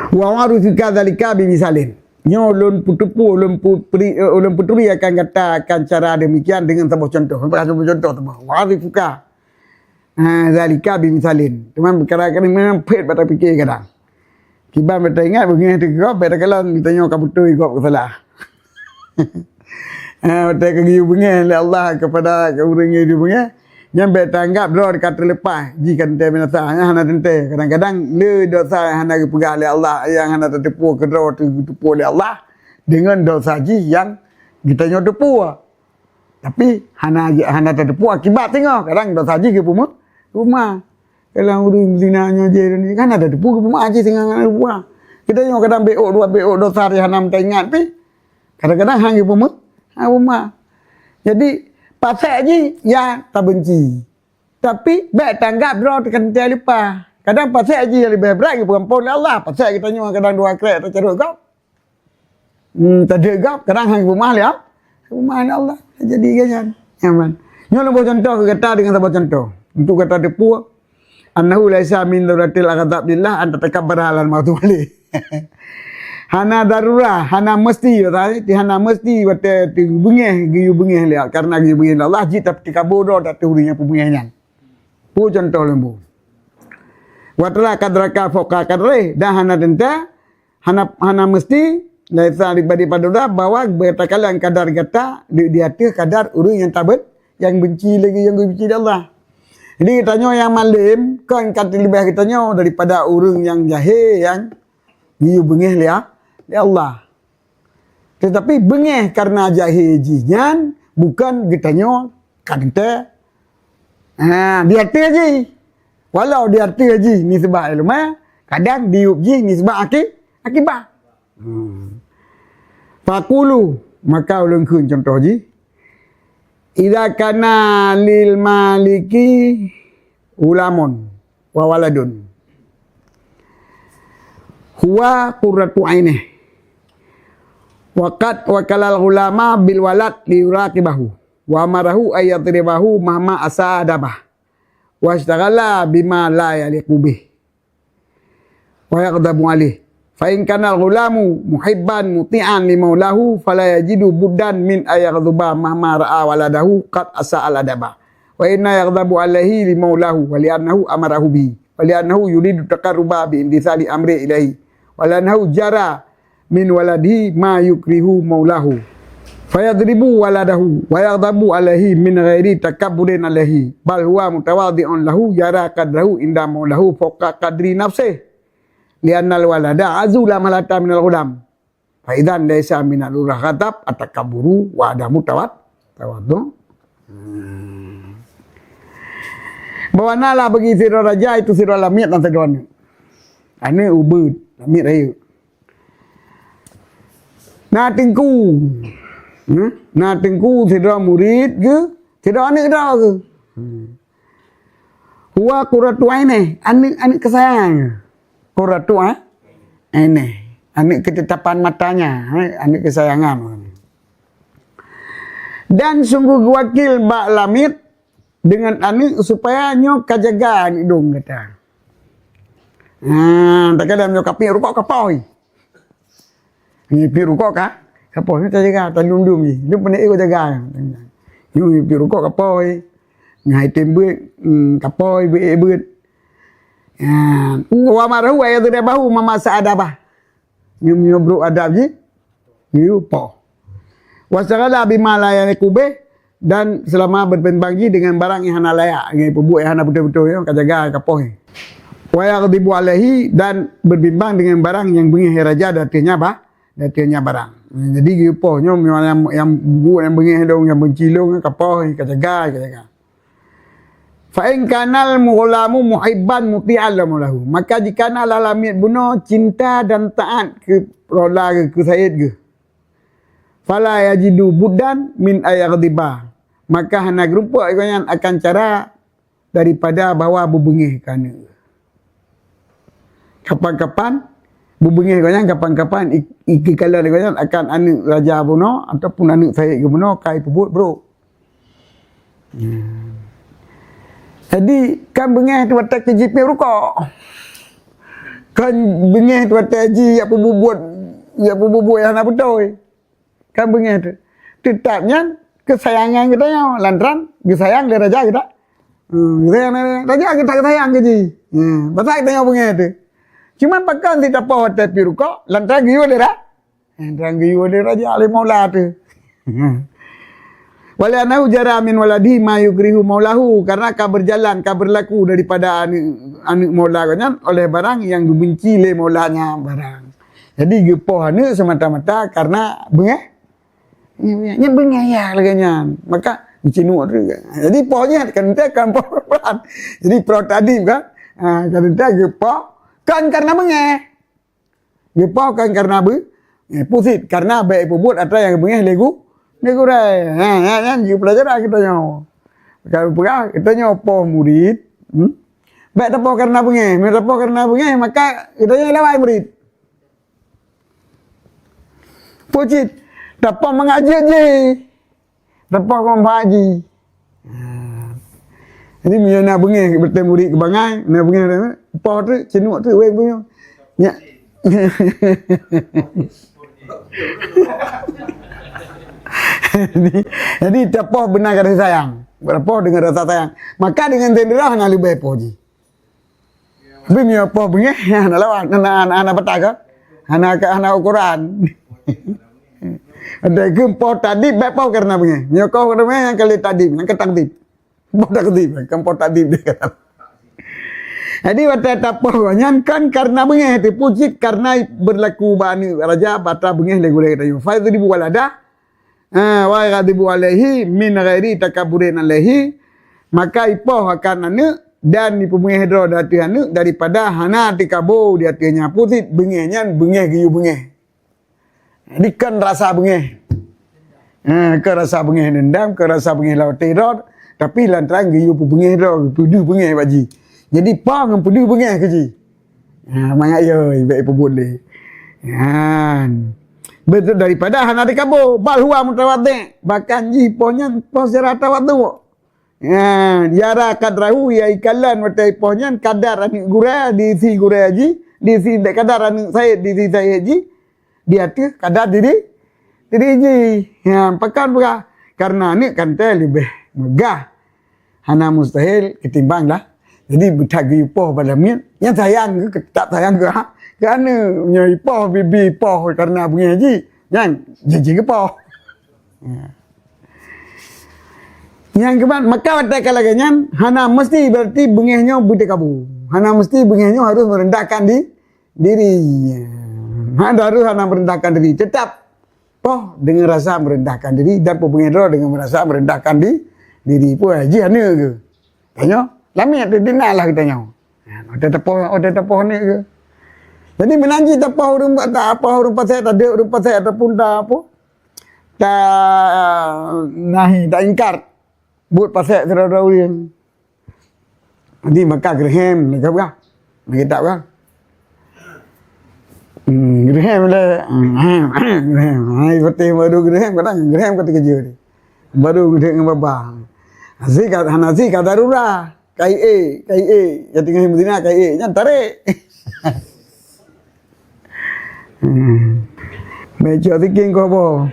Speaker 1: Wa waru fika zalika bi misalin. Nyo ulun putupu ulun puturi akan katakan cara demikian dengan sebuah contoh. Sebuah contoh tu. Waru fika zalika bi misalin. Teman kadang-kadang memang pet pada fikir kadang. Kiban betul ingat begini tu kau betul kalau ditanya kau betul kau salah. Betul kau bunyi Allah kepada orang yang bunyi yang bertanggap doa kata lepas jika ente binasa hana ente kadang-kadang le dosa hana dipegang oleh Allah yang hana tertipu ke doa tertipu oleh Allah dengan dosa ji yang kita nyo tipu. Tapi hana tertipu akibat tengok kadang dosa ji ke rumah kalau urang zinanya je ni kan ada tipu ke rumah ji tengah rumah. Kita nyo kadang beok dosa ri hana ingat pi kadang-kadang hang ke rumah. Jadi pasal je ya tak benci. Tapi baik tanggap draw tekan dia lupa. Kadang pasal je yang lebih berat ke perempuan Allah. Pasal kita nyawa kadang dua krek tak cerut kau. Tak ada kau. Kadang hang rumah liap. Rumah Allah. Jadi ganyan. Nyaman. Nyo nak buat contoh kata dengan sebuah contoh. Untuk kata depu. Annahu laisa min daratil ghadab lillah anta takabbar halal mautu balik. Hana darurah, hana mesti hana mesti wate bengeh giyu bengeh liat karena giyu bengeh Allah jita ketika bodoh tak teorinya pembengehnya. Pu contoh lembu. Watla kadraka foka kadre dah hana denta hana mesti laisa dibadi pada bahwa bertakalan kadar kata di hati kadar urang yang tabat yang benci lagi yang benci Allah. Jadi kitanya yang malim kan kata lebih kitanya daripada urang yang jahil yang giyu bengeh liat ya Allah. Tetapi bengeh karena jahil jijan bukan getanya kante. Di arti haji. Walau di arti haji ni sebab ilmu, kadang diup ji ni sebab akibat. Fakulu maka ulun kun contoh ji. Idza kana lil maliki ulamun wa waladun. Huwa qurratu ainih. Waqat wakalal ulama bil walad liuraqibahu wa amarahu ayadribahu mahma asadabah wa ishtaghala bima la yaliqu bih wa yaqdamu alih fa in kana al ghulamu muhibban muti'an li maulahu fala yajidu buddan min ayaghdhuba mahma ra'a waladahu qad asa'al adaba wa inna yaghdhabu alaihi li maulahu wa li annahu amarahu bihi wa li annahu yuridu taqarruba bi imtithali amri ilahi wa li annahu jara min waladihi ma yukrihu maulahu fayadribu waladahu wa yaghdabu alaihi min ghairi takabburin alaihi bal huwa mutawadhi'un lahu yara qadrahu inda maulahu fawqa qadri nafsihi lianna alwalada azula malata min alghulam fa idzan laysa min aluraghatab atakabburu wa adamu tawaddu. Bawana lah bagi sirah raja itu sirah lamit dan sedon. Ini ubud lamit raya. Na tengku. Na tengku tidak murid ke? Tidak anak dah ke? Huwa qurratu aini, anak kesayangan. Qurratu aini, anak ketetapan matanya, anak kesayangan. Dan sungguh wakil bak lamit dengan anak supaya nyok kajaga hidung kata. Tak ada nyok kapi rukuk kapoi. Ni piru kok ka? Kapoi kita jaga talundum ni. Dia pernah ikut jaga. Ni piru kok kapoi. Ngai tembut kapoi beut. Wa marahu ayat dia bahu mamasa adabah. Ni bro adab ji. Ni po. Wasagala bima la yakube dan selama berbenbangi dengan barang yang hana layak, ngai pembuat yang hana betul-betul ya, kajaga kapoi. Wa yaghdibu alaihi dan berbimbang dengan barang yang bengih raja datanya datanya barang. Jadi apa nyo yang buat yang bengih dong yang bencilong kapoh kajaga. Fa in kanal mughalamu muhibban muti'an lahu. Maka jika lamit bunuh cinta dan taat ke rola ke Said ke. Fala yajidu buddan min ayaghdiba. Maka hana gerumpa yang akan cara daripada bawa berbengih kana. Kapan-kapan berbengih kau kapan-kapan ikikala kau akan anak raja bunuh ataupun anak Said ke bunuh kai pebut bro. Jadi kan bengih tu watak ke JP rukuk. Kan bengih tu watak haji apa bubut yang nak betul. Kan bengih tu. Tetapnya kesayangan kita yang lantaran disayang dia raja kita. Sayang raja kita sayang ke ji. Pasal kita yang bengih tu. Cuma pakan tidak apa watak pi rukuk lantaran giyu dia dah. Lantaran giyu dia raja alim maula tu. Wala nahu jara min waladi ma yukrihu maulahu, karena kau berjalan, kau berlaku daripada anak maula kau oleh barang yang dibenci oleh maulanya barang. Jadi gepoh anak semata-mata karena bengah. Nya bengah ya laganya. Maka dicinu tu. Jadi pohnya kan kan peran. Jadi pro tadi kan. Kan gepoh kan karena bengah. Gepoh kan karena pusit karena baik pebut atau yang bengah legu. Ni kurai. Kan you pelajar kita nyaw. Kalau perang kita nyaw po murid. Baik tapo karena bengeh, tapo karena bengeh maka kita nyaw lawai murid. Pucit tapo mengaji je. Tapo mengaji. Jadi dia nak bengeh bertemu murid kebangai, nak bengeh po tu cenuk tu wei punya. Nya. Jadi tapoh benar kasih sayang. Tapoh dengan rasa sayang. Maka dengan sendirilah hana lebih poji. Tapi mi apa bengeh hana lawan hana petaka. Hana ukuran. Ada gempo tadi bepo karena bengeh. Mi kau karena bengeh yang kali tadi yang ketangtip. Bodak tip, gempo tadi dia kata. Jadi waktu tapoh kan karena bengeh tu puji karena berlaku bani raja bata bengeh legule kita. Fa itu walada. Wa ghadibu alaihi min ghairi takaburin alaihi, maka ipoh akan anak dan dipemengih dro dati anak daripada hana tikabu di hatinya putit bengihnya bengih giyu bengih. Jadi kan rasa bengih. Ke rasa bengih dendam, ke rasa bengih laut teror, tapi lantaran giyu bengih dro, pudu bengih baji. Jadi pa ngam pudu bengih ke ji. Mangat yo baik boleh. Betul daripada hana dikabo bal huwa mutawaddi, bahkan jiponya pos secara tawaddu. Yara kadrahu ya ikalan watai pohnya kadar ani gura di si gura haji, di si kadar ani saya di si saya haji, dia tu kadar diri ji. Pakan buka karena ni kan lebih megah. Hana mustahil ketimbang lah. Jadi betagi poh pada min, yang sayang ke tak sayang ke kerana nyai poh bibi poh karena bunyi haji yang jiji ke poh. Yang keban maka watak kalaganya hana mesti berarti bengihnya bude kabu. Hana mesti bengihnya harus merendahkan diri. Hana merendahkan diri. Tetap poh dengan rasa merendahkan diri dan pebengih dengan merasa merendahkan diri pun haji hana ke. Tanya, lami ada dinalah kita nyaw. Ada tepoh ni ke. Jadi menanji tepoh rumah tak apa rumah saya tak ada rumah saya ataupun tak apa. Tak nahi tak ingkar. Buat pasal terlalu yang. Nanti maka gerhem nak apa? Nak kita apa? Gerhem lah. Hai betul baru gerhem kadang gerhem kata kerja ni. Baru dengan bapa. Hazi kata darurah. KIA. Yang tinggal di Madinah KIA. Jangan tarik. Meja thinking kau apa?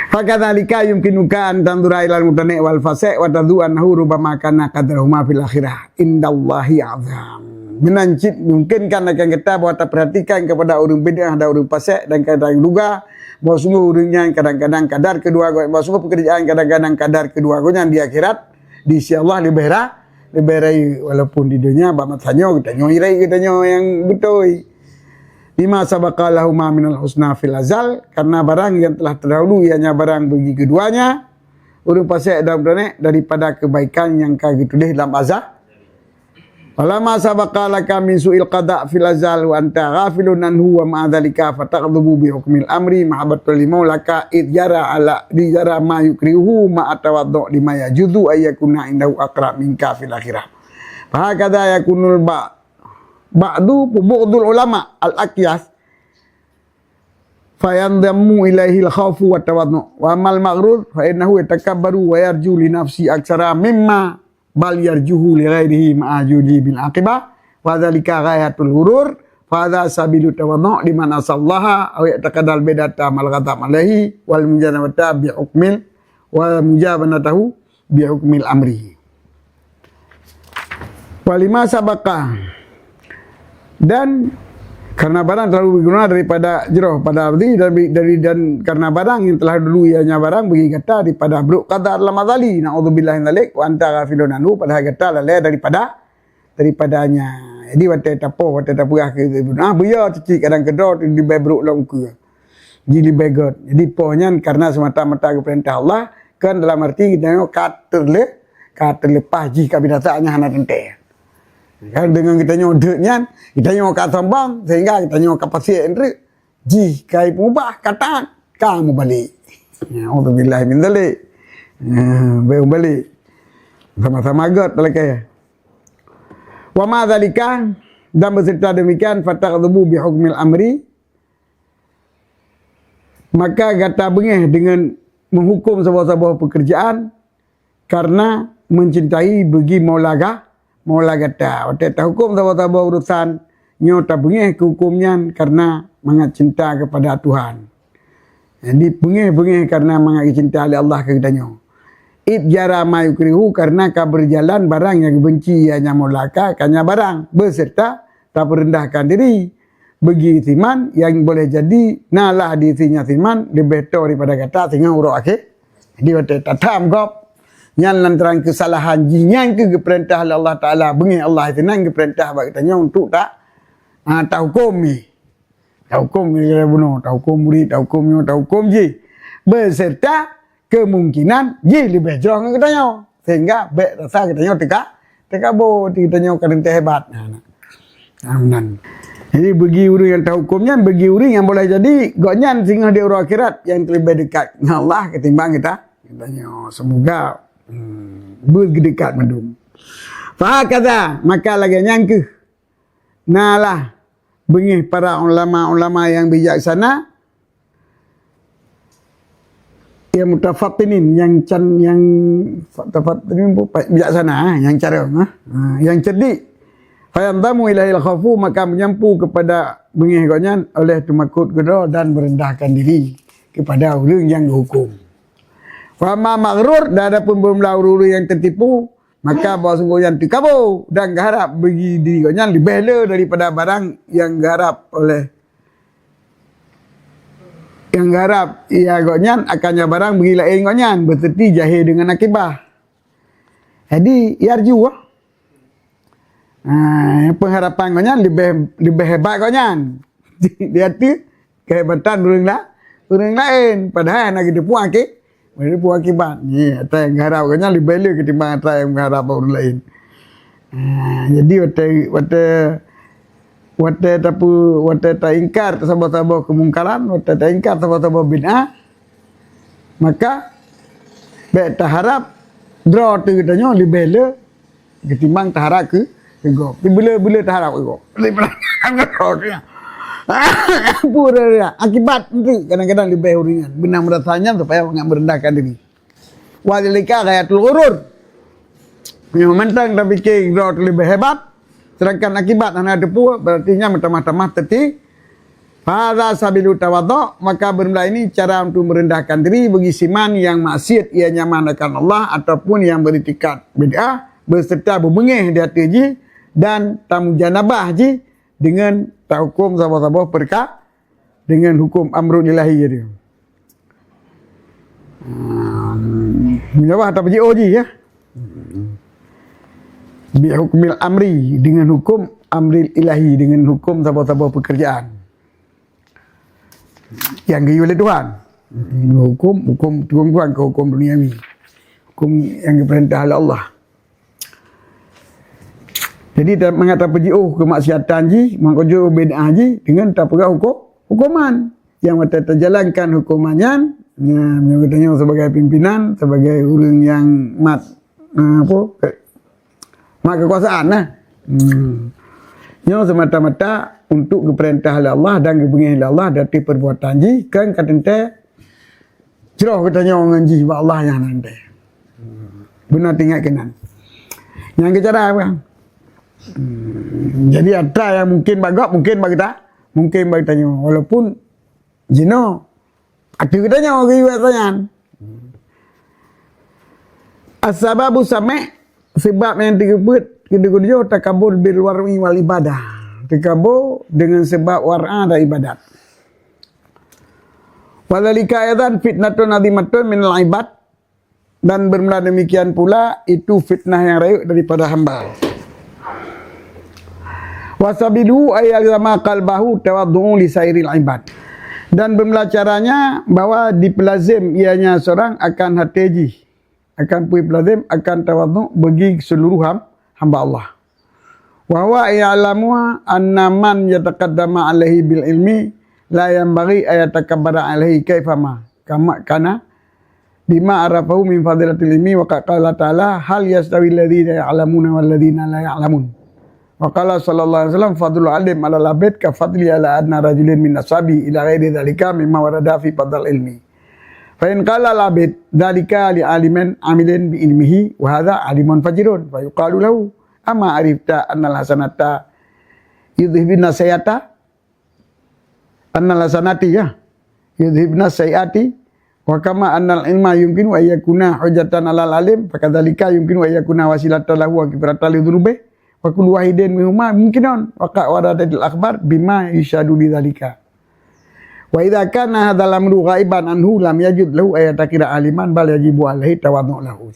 Speaker 1: Fakadzalika yumkinuka an tandura ilal mutane wal fasik wa tadhu annahu rubama kana qadrahuma fil akhirah indallahi azam. Menancit mungkinkan akan kita bahawa perhatikan kepada orang bid'ah dan orang fasik dan kadang duga bahawa sungguh orangnya kadang-kadang kadar kedua bahawa sungguh pekerjaan kadang-kadang kadar keduanya di akhirat di sisi Allah lebih rai walaupun di dunia bahawa tanya kita nyoirai kita yang betul. Bima sabaqalahu ma minal husna fil azal, karena barang yang telah terdahulu ianya barang bagi keduanya urang pasal dalam dunia daripada kebaikan yang kau tulis dalam azab. Falamma sabaqa laka min su'il qada' fil azal wa anta ghafilun anhu wa ma'a dhalika fataqdhubu bi hukmil amri mahabbatul limaulaka id jara ala di jara ma yukrihu ma atawaddu lima yajuzu ayyakuna indahu aqra minka fil akhirah. Fa hakadha yakunul ba'du bu'dul ulama al-aqyas fayandamu ilaihi al-khawfu wa tawaddu wa amal maghrur fa innahu yatakabbaru wa yarju li nafsi aksara mimma bal yarjuhu li ghairihi ma'ajudi bil aqibah wa dzalika ghayatul hurur fa hadza sabilu tawaddu liman asallaha aw yataqaddal bidata mal ghadab alaihi wal mujanabata bi hukmil wa mujabanatahu bi hukmil amri walima sabaka. Dan karena barang terlalu berguna daripada jeroh pada abdi dan karena barang yang telah dulu ianya barang bagi kata daripada bruk qadar lamadali naudzubillahi dzalik wa anta ghafilun anhu pada kata lalai daripadanya. Jadi wate tapo ke buya cici kadang kedot di bruk long ke jadi begot. Jadi ponyan karena semata-mata perintah Allah kan dalam arti kita tengok kata lepas jika binatangnya hana tente. Kan dengan kita nyodeknya, kita nyok kat sombong sehingga kita nyok kapasiti entre jika mubah kata kamu balik. Ya auzubillahi min dzalik. Balik. Sama-sama god lagi. Wa ma dzalika dan beserta demikian fataqdubu bi hukmil amri maka kata bengih dengan menghukum sebuah pekerjaan karena mencintai bagi maulaga kata waktu hukum sebuah urusan nyota bengih ke hukumnya karena mengat cinta kepada Tuhan. Jadi bengih karena mengat cinta oleh Allah kepadanya. Id jara ma yukrihu karena ka berjalan barang yang benci hanya maulaka kanya barang beserta tak merendahkan diri bagi timan yang boleh jadi nalah di sinya timan lebih tahu daripada kata sehingga urut akhir. Jadi waktu tatam gop yang lantaran kesalahan jinyan ke perintah Allah Ta'ala bengih Allah itu nang ke perintah bagi tanya untuk tak hukum ni bunuh hukum murid hukum je beserta kemungkinan je lebih jauh dengan katanya sehingga baik rasa katanya teka bo katanya kerintah hebat jadi bagi orang yang tahu hukumnya bagi orang yang boleh jadi gonyan sehingga di urut akhirat yang lebih dekat dengan Allah ketimbang kita katanya semoga berdekat mendung. Fahakadha maka lagi nyangke nalah bengih para ulama-ulama yang bijaksana yang mutafattinin yang mutafattinin bijaksana yang cara yang cerdik fayandamu ilahil khafu maka menyampu kepada bengih gonyan oleh tumakut gedo dan merendahkan diri kepada orang yang dihukum. Fama maghrur dan ada pun belum lauru yang tertipu maka bahawa sungguh yang tikabo dan garap bagi diri kau lebih bela daripada barang yang garap oleh yang garap ia gonyan akannya barang bagi lain gonyan berserti jahil dengan akibah. Jadi yarju pengharapan gonyan lebih hebat gonyan. Dia tu kehebatan orang lain padahal nak tipu akik mereka buat akibat. Ni atas yang harap kanya lebih bela ketimbang atas yang mengharap orang lain. Jadi waktu tak ingkar sabah-sabah kemungkaran, waktu tak ingkar sabah-sabah bid'ah, maka baik tak harap draw tu katanya lebih bela ketimbang tak harap ke go. Bila tak harap ke go. Pura akibat itu kadang-kadang lebih ringan. Benar merasanya supaya merendahkan diri. Wadilika ghayatul ghurur. Yang mentang dah fikir lebih hebat, sedangkan akibat hanya depu berartinya mata-mata teti. Hadza sabilu tawaddu maka bermula ini cara untuk merendahkan diri bagi siman yang maksiat ia nyamanakan Allah ataupun yang beritikat bid'ah beserta berbengih di hati ji dan tamu janabah ji dengan tak hukum sabah-sabah perkah dengan hukum amrul ilahi dia. Menjawab tak berjauh je ya. Bi hukmil amri dengan hukum amril ilahi dengan hukum sabah-sabah pekerjaan yang dioleh Tuhan. Hukum Tuhan ke hukum duniawi. hukum yang diperintah oleh Allah. Jadi mengata pergi kemaksiatan ji, mengkojo bid'ah ji dengan tak perah hukuman. Yang mata terjalankan hukumannya, katanya sebagai pimpinan, sebagai orang yang mat kekuasaan lah. Yang semata-mata untuk diperintah oleh Allah dan dibengih oleh Allah dari perbuatan ji, kan kata cerah katanya orang ji sebab Allah yang nanti. Benar tinggal kenan. Yang kecara apa? Jadi ada yang mungkin bagak, mungkin bagi tak, mungkin bagi tanya. Walaupun jino, ada katanya orang juga tanya. As-sababu sami' sebab yang disebut kedua-dua takabur bil war'i wal ibadah. Takabur dengan sebab war'a dan ibadat. Wadzalika aidan fitnatun azimatun minal ibad, dan bermula demikian pula itu fitnah yang rayuk daripada hamba. Wasabilu ayyalama qalbahu tawaddu'u li sairil ibad. Dan bermula caranya bahwa dipelazim ianya seorang akan hati akan pelazim akan tawaddu' bagi seluruh hamba Allah. Wa huwa ya'lamu anna man yataqaddama alaihi bil ilmi la yanbaghi ayatakabbara alaihi kaifama kama kana bima arafahu min fadilatil ilmi wa qala ta'ala hal yastawi alladhina ya'lamuna wal ladzina la ya'lamun. Wa qala sallallahu alaihi wasallam fadlul alim ala labid ka fadli ala adna rajulin min ashabi ila ghairi dzalika mimma warada fi fadl ilmi. Fa in qala labid dzalika li alimin amilin bi ilmihi wa hadha alimun fajirun fa yuqalu lahu amma arifta annal hasanata yudhibna sayata annal hasanati ya yudhibna sayati wa kama annal ilma yumkinu ay yakuna hujjatan alal alim fa kadzalika yumkinu ay yakuna wasilatan lahu wa kibratan li dhunubi wa kullu wahidin minhuma mungkinun wa qawadatil akhbar bima yushadu lidzalika. Wa idza kana hadzal amru ghaiban anhu lam yajud lahu ayatakira aliman bal yajibu alaihi tawaddu' lahu.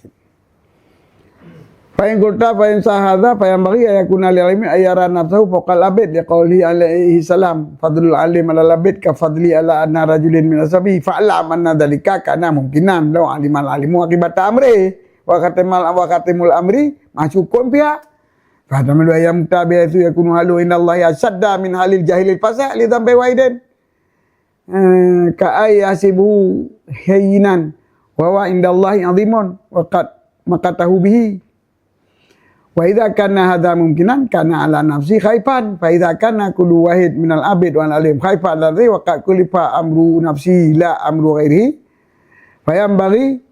Speaker 1: Fa in qulta fa in sahadha fa yanbaghi ayakuna lil ilmi ayara nafsuhu faqal abid liqauli alaihi salam fadlul alim ala labid ka fadli ala anna rajulin min ashabi fa'lam anna dzalika kana mumkinan law alimal alimu akibat amri wa katimul amri masukun pihak. Fahadamul ayam tabi'atu yakunu halu inallahi asadda min halil jahilil fasa' li dhanbi wahidin ka ayasibu hayyinan wa wa indallahi azimun wa qad maqatahu bihi wa idza kana hadza mumkinan kana ala nafsi khaifan fa idza kana kullu wahid minal abid wal alim khaifan ladzi wa qad kulifa amru nafsi la amru ghairihi fa yanbaghi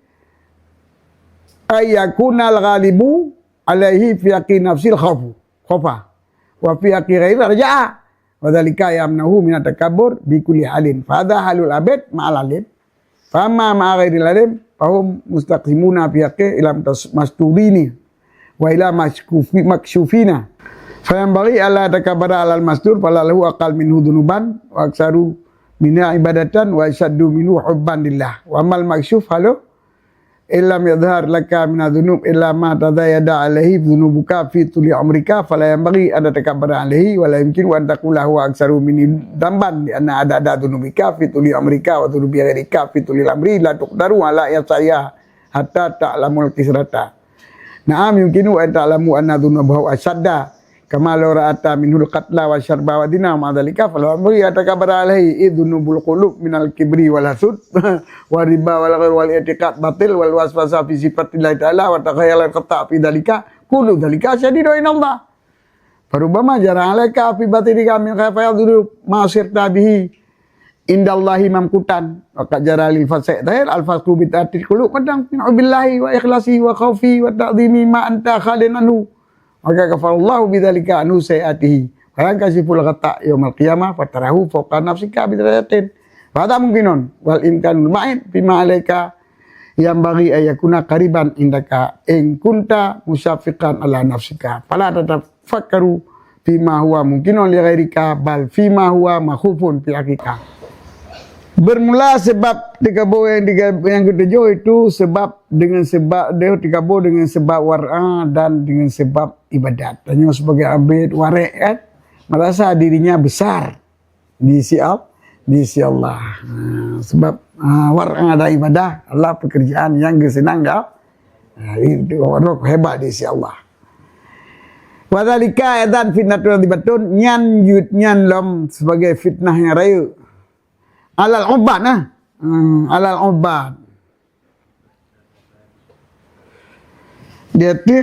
Speaker 1: ay yakuna al-ghalibu alaihi fi haqqi nafsil khawfa wa fi haqqi ghairi raja'a wa dzalika yamnahu min at-takabbur bi kulli halin fa hadha halul abid ma'al alim fa amma ma'a ghairil alim fa hum mustaqimuna fi haqqi ilam masturini wa ila makshufina fa yanbaghi alla takabbara alal mastur fala lahu aqal minhu dhunuban wa aksaru minha ibadatan wa ashaddu minhu hubban lillah wa amal makshuf halu illam yadhhar laka min adh-dhunub illa ma tadayada alaihi dhunubuka fi tuli umrika fala yanbaghi an takabbara alaihi wa la yumkin an taqula huwa aktsaru min damban li anna ada dhunubika fi tuli umrika wa dhunubi ghairika fi tuli amri la tuqdaru ala yasaya hatta ta'lamul kisrata. Na'am yumkinu an ta'lamu anna dhunubahu ashadda kama law ra'ata minhul qatla wa syarba wa dina ma dzalika fala yanbaghi an takabbara alaihi idhunubul qulub minal kibri wal hasud wa riba wal ghair wal i'tiqad batil wal waswasa fi sifatillah ta'ala wa takhayyal qata fi dzalika kullu dzalika syadidu inallah farubama jara alaika fi batilika min khafaya dzunub ma sirta bihi indallahi mamkutan wa qad jara lil fasai tahir al fasqu bi ta'til qulub kadang min billahi wa ikhlasi wa khaufi wa ta'dhimi ma anta khalin anhu maka kafarallahu bidzalika anhu sayatihi wa yankashiful ghata yaumil qiyamah fatarahu fawqa nafsika bidrajatin wa hadha mumkinun wal imkanul ma'id bima alaika yang bagi ayakuna qariban indaka in kunta musyafiqan ala nafsika fala tatafakkaru fima huwa mumkinun li ghairika bal fima huwa makhufun fi hakika. Bermula sebab tikabur yang ketujuh itu sebab dengan sebab dia tikabur dengan sebab war'a dan dengan sebab ibadat. Tanya sebagai abid warik kan merasa dirinya besar di sisi Allah. Sebab war'a dan ibadah adalah pekerjaan yang senang Itu orang hebat di sisi Allah. Wadzalika adzan fitnatul dibatun nyan yut nyan lom sebagai fitnah yang raya. Alal ubad nah. Alal ubad. Dia tu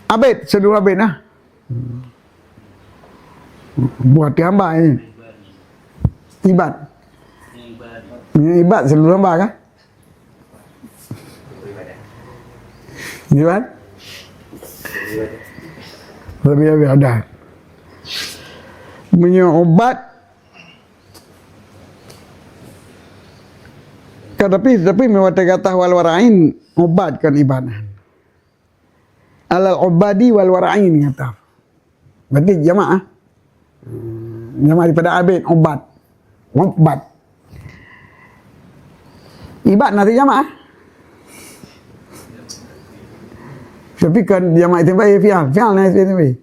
Speaker 1: abid seluruh abid nah. Buat dia hamba ni. Ibad. Ibad seluruh hamba kan? Ibad. Lebih ada. Menyubat. Tapi mewata kata wal wara'in obat kan ibadah. Alal ubadi wal wara'in kata. Berarti jamaah. Jamaah daripada abid obat. Obat. Ibad nanti jamaah. Tapi kan jamaah itu baik fi'al nanti itu baik.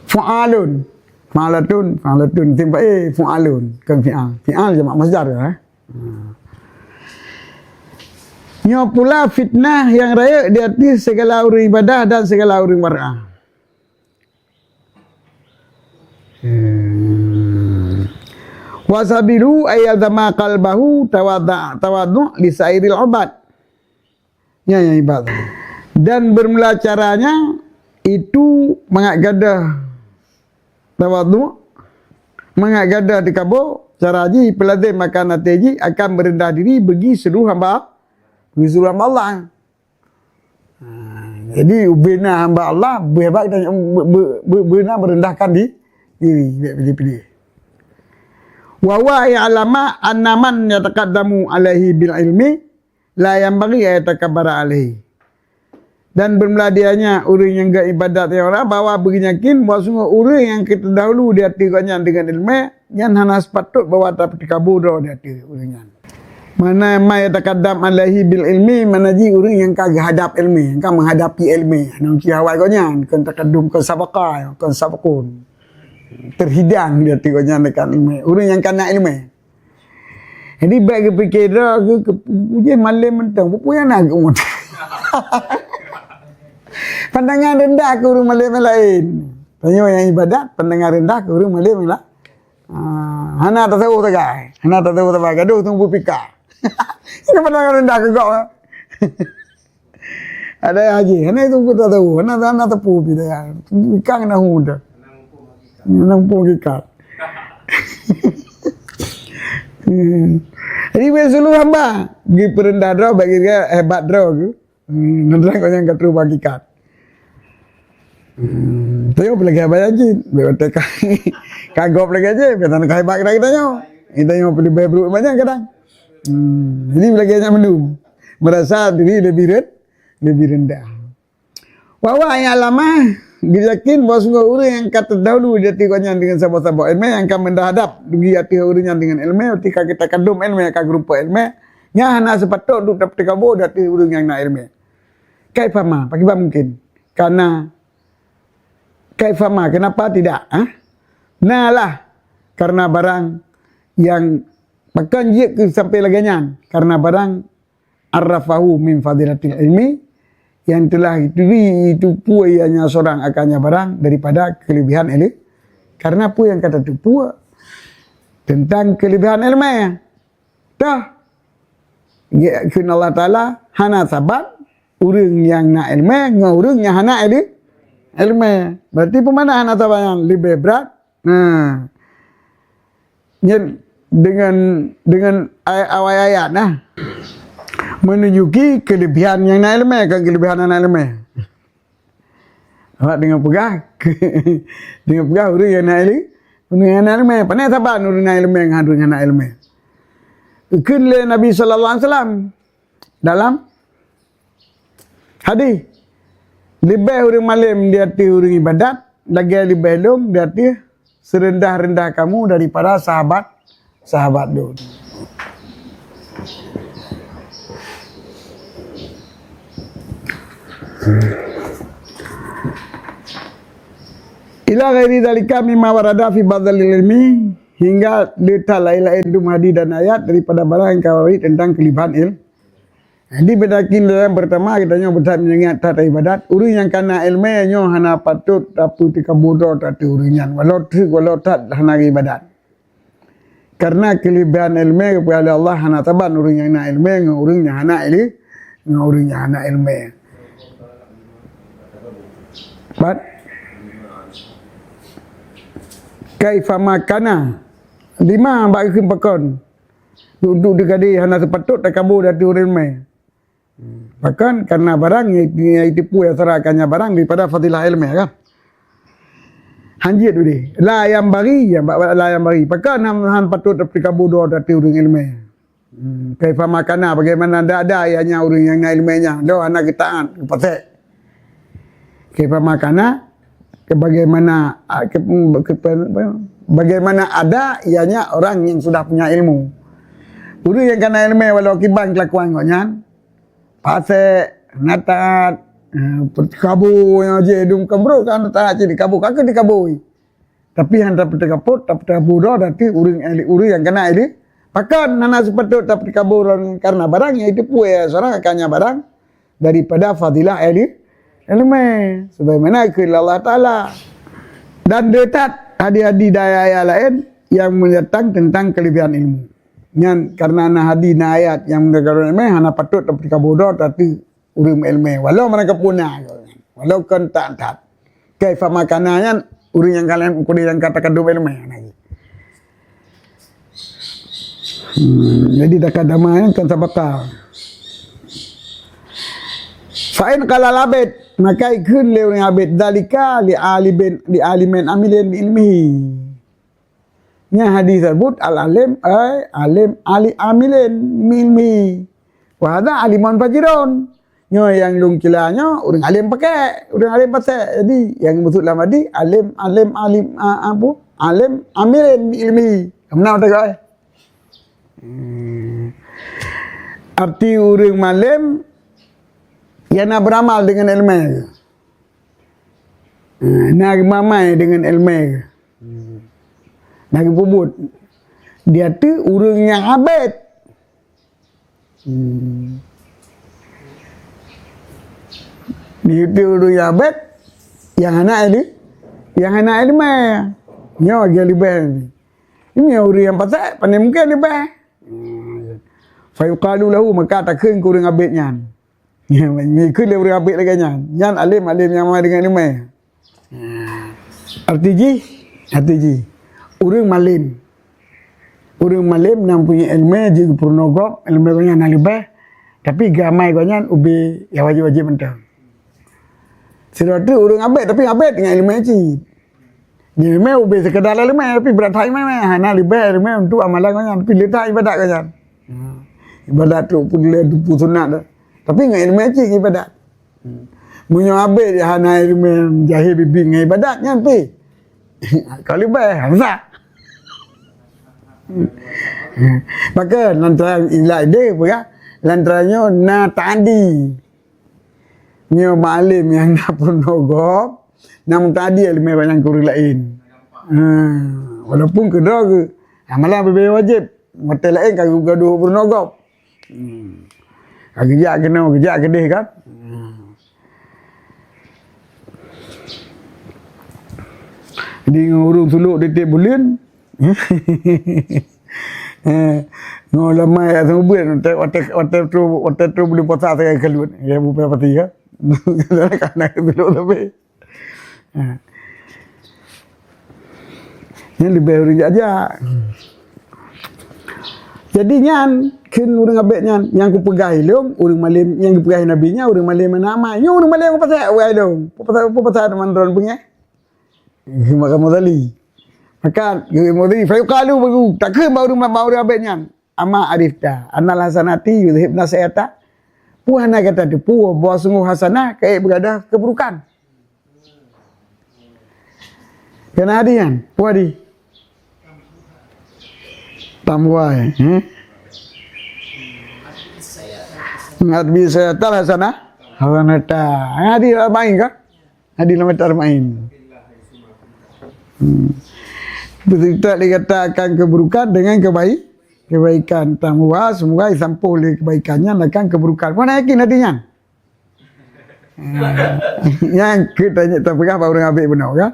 Speaker 1: Fa'alun. Fa'alatun timpai fa'alun kan fi'al jamaah masdar ya. Nya pula fitnah yang raya di hati segala orang ibadah dan segala orang wara'ah. Wasabilu ayyadama qalbahu tawaddu li sairil ubad. Ya ibadah. Dan bermula caranya itu mengagadah tawaddu, mengagadah di kabur, caraji pelazim makan nateji akan berendah diri bagi seluruh hamba Allah. Jadi bina hamba Allah berhebat dan benar merendahkan diri pilih. Wa huwa ya'lama anna man yataqaddamu alaihi bil ilmi la yanbaghi ayatakabbara alaihi. Dan bermeladianya orang yang gak ibadat yang orang bahawa bernyakin bahawa sungguh orang yang kita dahulu dia tiranya dengan ilmu yang hana sepatut bahawa dapat kabur dah dia tir orangnya. Mana ma yataqaddam alaihi bil ilmi manaji orang yang kagak hadap ilmu, yang menghadapi ilmu. Nak awal konya kan taqaddum kan sabaqah, kan sabaqun. Terhidang dia tiranya dengan ilmu. Orang yang kena ilmu. Jadi baik fikir dah ke puji malam mentang, apa yang nak umur. Pandangan rendah ke orang Malay lain. Tanya yang ibadat, pandangan rendah ke orang Malay lah. Hana tak tahu tak gay. Hana tak tahu tak gay. Aduh tunggu pika. Ini pandangan rendah ke kau. Ada haji. Hana tunggu tak tahu. Hana tepu pita. Pika kena huda. Nampung pika. Jadi seluruh hamba di perendah draw bagi dia hebat draw ke. Nanti kau yang katru bagi kat. Tayo pelagi abang aja, betul kagok pelagi aja, betul nak hebat kita nyo. Kita nyo pelih beruk banyak kadang. Jadi pelagi aja menum, merasa diri lebih rendah. Wawa yang lama diyakin bahawa sungguh orang yang kata dahulu dia tiranya dengan sahabat-sahabat ilmu yang akan menghadap dugi hati orangnya dengan ilmu, ketika kita kandung ilmu yang grupa ilmu, nya hana sepatut duk dapat kabur hati orang yang nak ilmu. Kaifama, bagaimana mungkin? Karena kaifama, kenapa tidak? Nalah, karena barang yang bahkan dia sampai laganya, karena barang arrafahu min fadilatil ilmi, yang telah itu puayanya seorang akannya barang daripada kelebihan ilmu. Karena apa yang kata itu puas tentang kelebihan ilmu. Dah, ya Allah Taala hana sabat orang yang nak ilmu, dengan orang yang hana ilmu. Berarti pemana hana sabat yang lebih berat. Dengan ayat-ayat nah menunjuki kelebihan yang nak ilmu, kan kelebihan anak ilmu. Awak dengan pegah dengan pegah orang yang nak ilmu, orang yang nak ilmu. Pandai sabar orang nak ilmu yang ada yang nak ilmu. Kunle Nabi sallallahu alaihi wasallam dalam hadis lebih orang malam di hati orang ibadat, lagi lebih long di hati serendah-rendah kamu daripada sahabat dulu. Ila ghairi dalika mimma warada fi badzal ilmi, hingga letak lain-lain hadis dan ayat daripada barang yang kawari tentang kelebihan Jadi bedakin dalam pertama kita nyo besar menyengat tata ibadat. Urang yang kana ilmu nyo hana patut tapi tika bodoh tatu uringan. Walau trik walau tak hana ibadat. Karena kelebihan ilmu kepada Allah hana taban urang yang na ilmu urang yang hana urang yang hana ilmu. But kaifa makana lima bagi pakon duduk dekadi hana sepatut tak kabur dari urang ilmu. Bahkan karena barang yang tipu yang serakannya barang daripada fadilah ilmu kan. Hanjit tu dia. La yang bagi, Bahkan han patut Afrika bodoh dari urang ilmu. Kaifa makana bagaimana ada ayahnya urang yang ilmunya. Do anak kita pasal. Kaifa makana bagaimana ada ianya orang yang sudah punya ilmu. Urang yang kena ilmu walau kibang kelakuan koknya. Pasal natat kabur yang je dum kembro kan tak je dikabur kakak dikabur tapi handa petekaput tapi bodoh dati urang yang kena ini pakan nana sepatut tapi dikabur karena barang yang itu punya seorang akannya barang daripada fadilah ilmu sebagaimana ke Allah Taala dan dekat hadi-hadi daya lain yang menyertakan tentang kelebihan ilmu. Nyan karena na hadis na ayat yang mengajarkan ilmu hana patut tapi bodoh tapi urang ilmu walau mereka punah walau kan tak kaifa makananya urang yang kalian yang katakan do ilmu lagi. Jadi dekat damai kan sabakal. Fa'in qala labid maka ikun le urang abid dalika li alimen amilin ilmihi. Nya hadis tersebut al-alim ali amilin milmi. Wa hadha aliman fajirun. Nyo yang lungkilanya orang alim pakai, orang alim pasal. Jadi yang maksud dalam hadis alim amilin ilmi. Kenapa tak kau? Arti orang malim yang nak beramal dengan ilmu. Nak mamai dengan ilmu. Nak pubut. Dia tu orang yang abid. Dia tu orang yang abid. Yang anak ilmu. Nyo lagi lebih ni. Ini orang yang pasal pandai mungkin lebih. Fa yuqalu lahu maka takkan kurang abid nyan. Ni kun orang abid lagi nyan. Nyan alim yang mai dengan ilmu. Arti Urang malim yang punya ilmu juga purnogok ilmu konya nak lebih tapi gamai konya ubi ya wajib mentang. Sebab tu urang abid tapi abid dengan ilmu cik. Dia ilmu ubi sekadar ilmu tapi berat hati mana nak lebih ilmu untuk amalan konya tapi letak ibadat konya. Ibadat tu pun sunat dah. Tapi dengan ilmu cik ibadat. Punya abid hana ilmu jahil bibi dengan ibadatnya pi. Kalau lebih hamzah. Maka lantaran ilah dia apa lantarannya na tadi nyo malim yang nak purnogop nam tadi ilmu banyak kurang lain. Walaupun kedua ke amalan lebih wajib hotel lain kalau gaduh purnogop. Kerja kedih kan. Di urung suluk detik bulan. Ngolamai atau bulan hotel tu boleh puasa saya keluar. Ya beberapa tiga. Karena suluk lebih. Yang lebih orang aja. Jadi nyan kin urang abek nyan yang ku pegai long urang malim yang ku pegai nabinya urang malim nama. Yo urang malim apa pasal wai dong. Apa teman ron punya. Maka modali. Maka modali fa yuqalu bagu takkan baru abek nyan. Ama arifta annal hasanati yudhibna sayata. Puana kata tu pu bawa sungguh hasanah kayak berada keburukan. Kena adian, puadi. Tambuai, Ngat bisa tal hasanah. Hasanata. Adi main kah? Adi lamatar main. Betul dikatakan keburukan dengan kebaikan tamwa, semoga disampul oleh kebaikannya akan keburukan. Mana yakin hatinya? Yang kita tanya tak pegah orang ambil benar kan?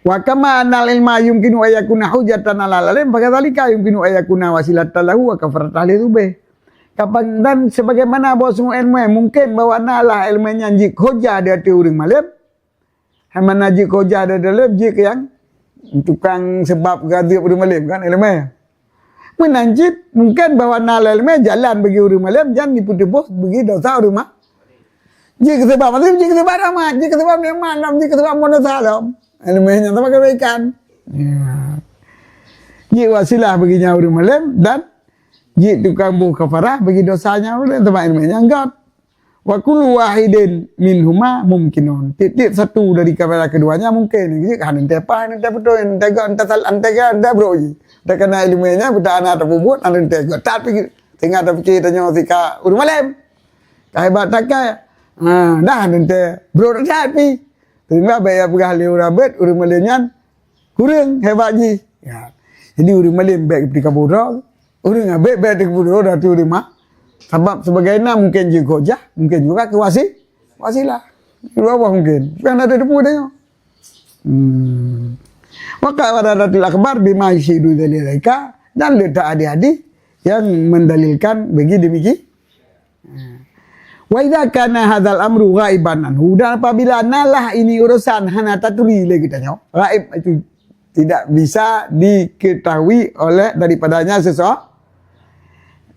Speaker 1: Wa kama anal ilma yumkinu ayakuna hujatan ala alim fakadzalika yumkinu ayakuna wasilatan lahu wa kafaratan lidubih. Kapan dan sebagaimana bahawa semua ilmu mungkin bahawa nalah ilmunya jik hujah dia tu orang malam. Hamana jik hujah dia dalam jik yang tukang sebab gaduh orang malam kan ilmu. Menanjit mungkin bahawa nalah ilmu jalan bagi orang malam jangan diputus bagi dosa orang mah. Jika sebab macam jika sebab ramah, jika sebab memang, jika sebab mana salam, ilmunya tak pakai kebaikan. Jika wasilah baginya orang malam dan jika tukang buh kafarah bagi dosanya orang tempat ilmunya enggak. Wa kullu wahidin minhuma mumkinun. Titik satu dari kafarah keduanya mungkin. Jika anda tepa, anda betul, anda sal, anda beroyi. Anda kena ilmunya, betul anda terbubut, anda tega. Tapi tengah terfikir tanya sika orang malam. Kehebat tak kaya. Dah nanti bro dah pi. Terima bayar pegah le orang bet orang Malaysian kurang hebat ji. Ya. Jadi orang Malaysia baik di kabura, orang abet baik di kabura dah tu rumah. Sebab sebagaimana mungkin juga jah, mungkin juga ke wasilah. Dua mungkin. Bukan ada depu dia. Maka wadadatul akbar bima yushidu dalilika dan letak adik-adik yang mendalilkan bagi demikian. Wa idza kana hadzal amru ghaiban anhu, dan apabila nalah ini urusan hana taturi lagi tanya. Ghaib itu tidak bisa diketahui oleh daripadanya seseorang.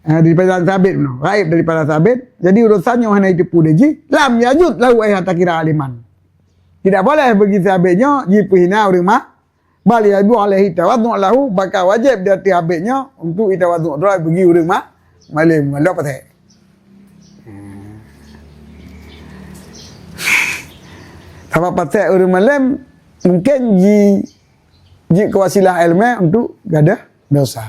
Speaker 1: Daripada sabit no. Ghaib daripada sabit. Jadi urusannya hana itu pudeji lam yajud lahu ayata kira aliman. Tidak boleh bagi sabitnya jipihina orang mah. Bal yadu alaihi tawaddu lahu, maka wajib dia sabitnya untuk itawaddu bagi orang mah malim Allah patah. Apa pasal orang malam mungkin ji kewasilah ilmu untuk gadah dosa.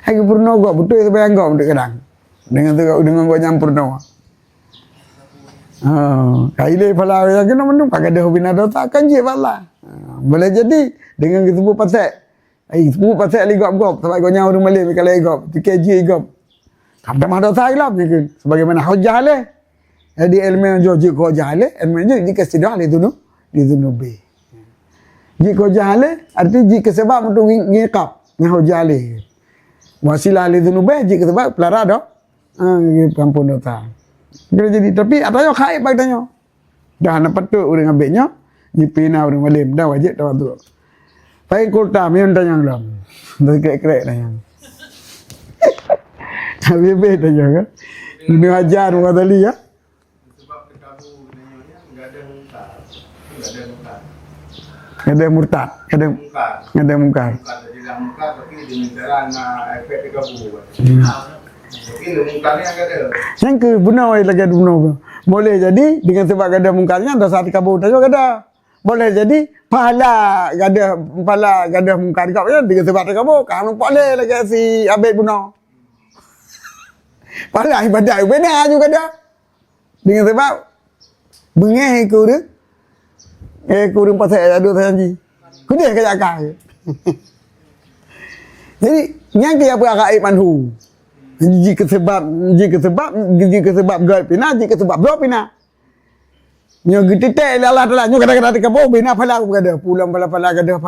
Speaker 1: Hai purno gak betul sampai anggap untuk kadang. Dengan gua nyampur no. Kaile pala yang kena mendung pakai dah bina dosa kan je pala. Boleh jadi dengan disebut pasal sebut pasal li gop sampai gua nyau orang malam kalau gop 3 gop. Kam dah dosa ilah ni sebagaimana hujah leh. Jadi ilmu yang jauh jahale, ilmu yang jika sedah le didunubi. Jika jahale, arti jika sebab untuk ngikap, yang jahale. Wasilah le dunubi jika sebab pelara dah, kampun dosa. Jadi tapi ada yang khaib bagdanya. Dah nak patut orang ambilnya, dipina orang malim, dah wajib tawaduk. Paling kulta mian tanya lam, dari krek tanya. Habis tanya kan, ini ajar wadali ya. Ada murtad, ada mungkar.
Speaker 2: Jadi dah mungkar tapi dengan cara nak efek digabung. Mungkin mungkarnya ada.
Speaker 1: Yang ke benar lagi ada benar. Boleh jadi dengan sebab ada mungkarnya dosa dikabul saja ada. Boleh jadi pahala gada mungkar kau ya dengan sebab dikabul. Kamu boleh lagi si abid benar. Pahala ibadah benar juga ada. Dengan sebab bengeh ikut dia. Kurang pasal ada tadi. Kudia kaya akal. Jadi yang kaya apa gaib manhu. Jika sebab gaib pina, jika sebab bro pina. Nyo gitite Allah Taala nyo kadang-kadang dikabo bina pala aku gada pulang pala gada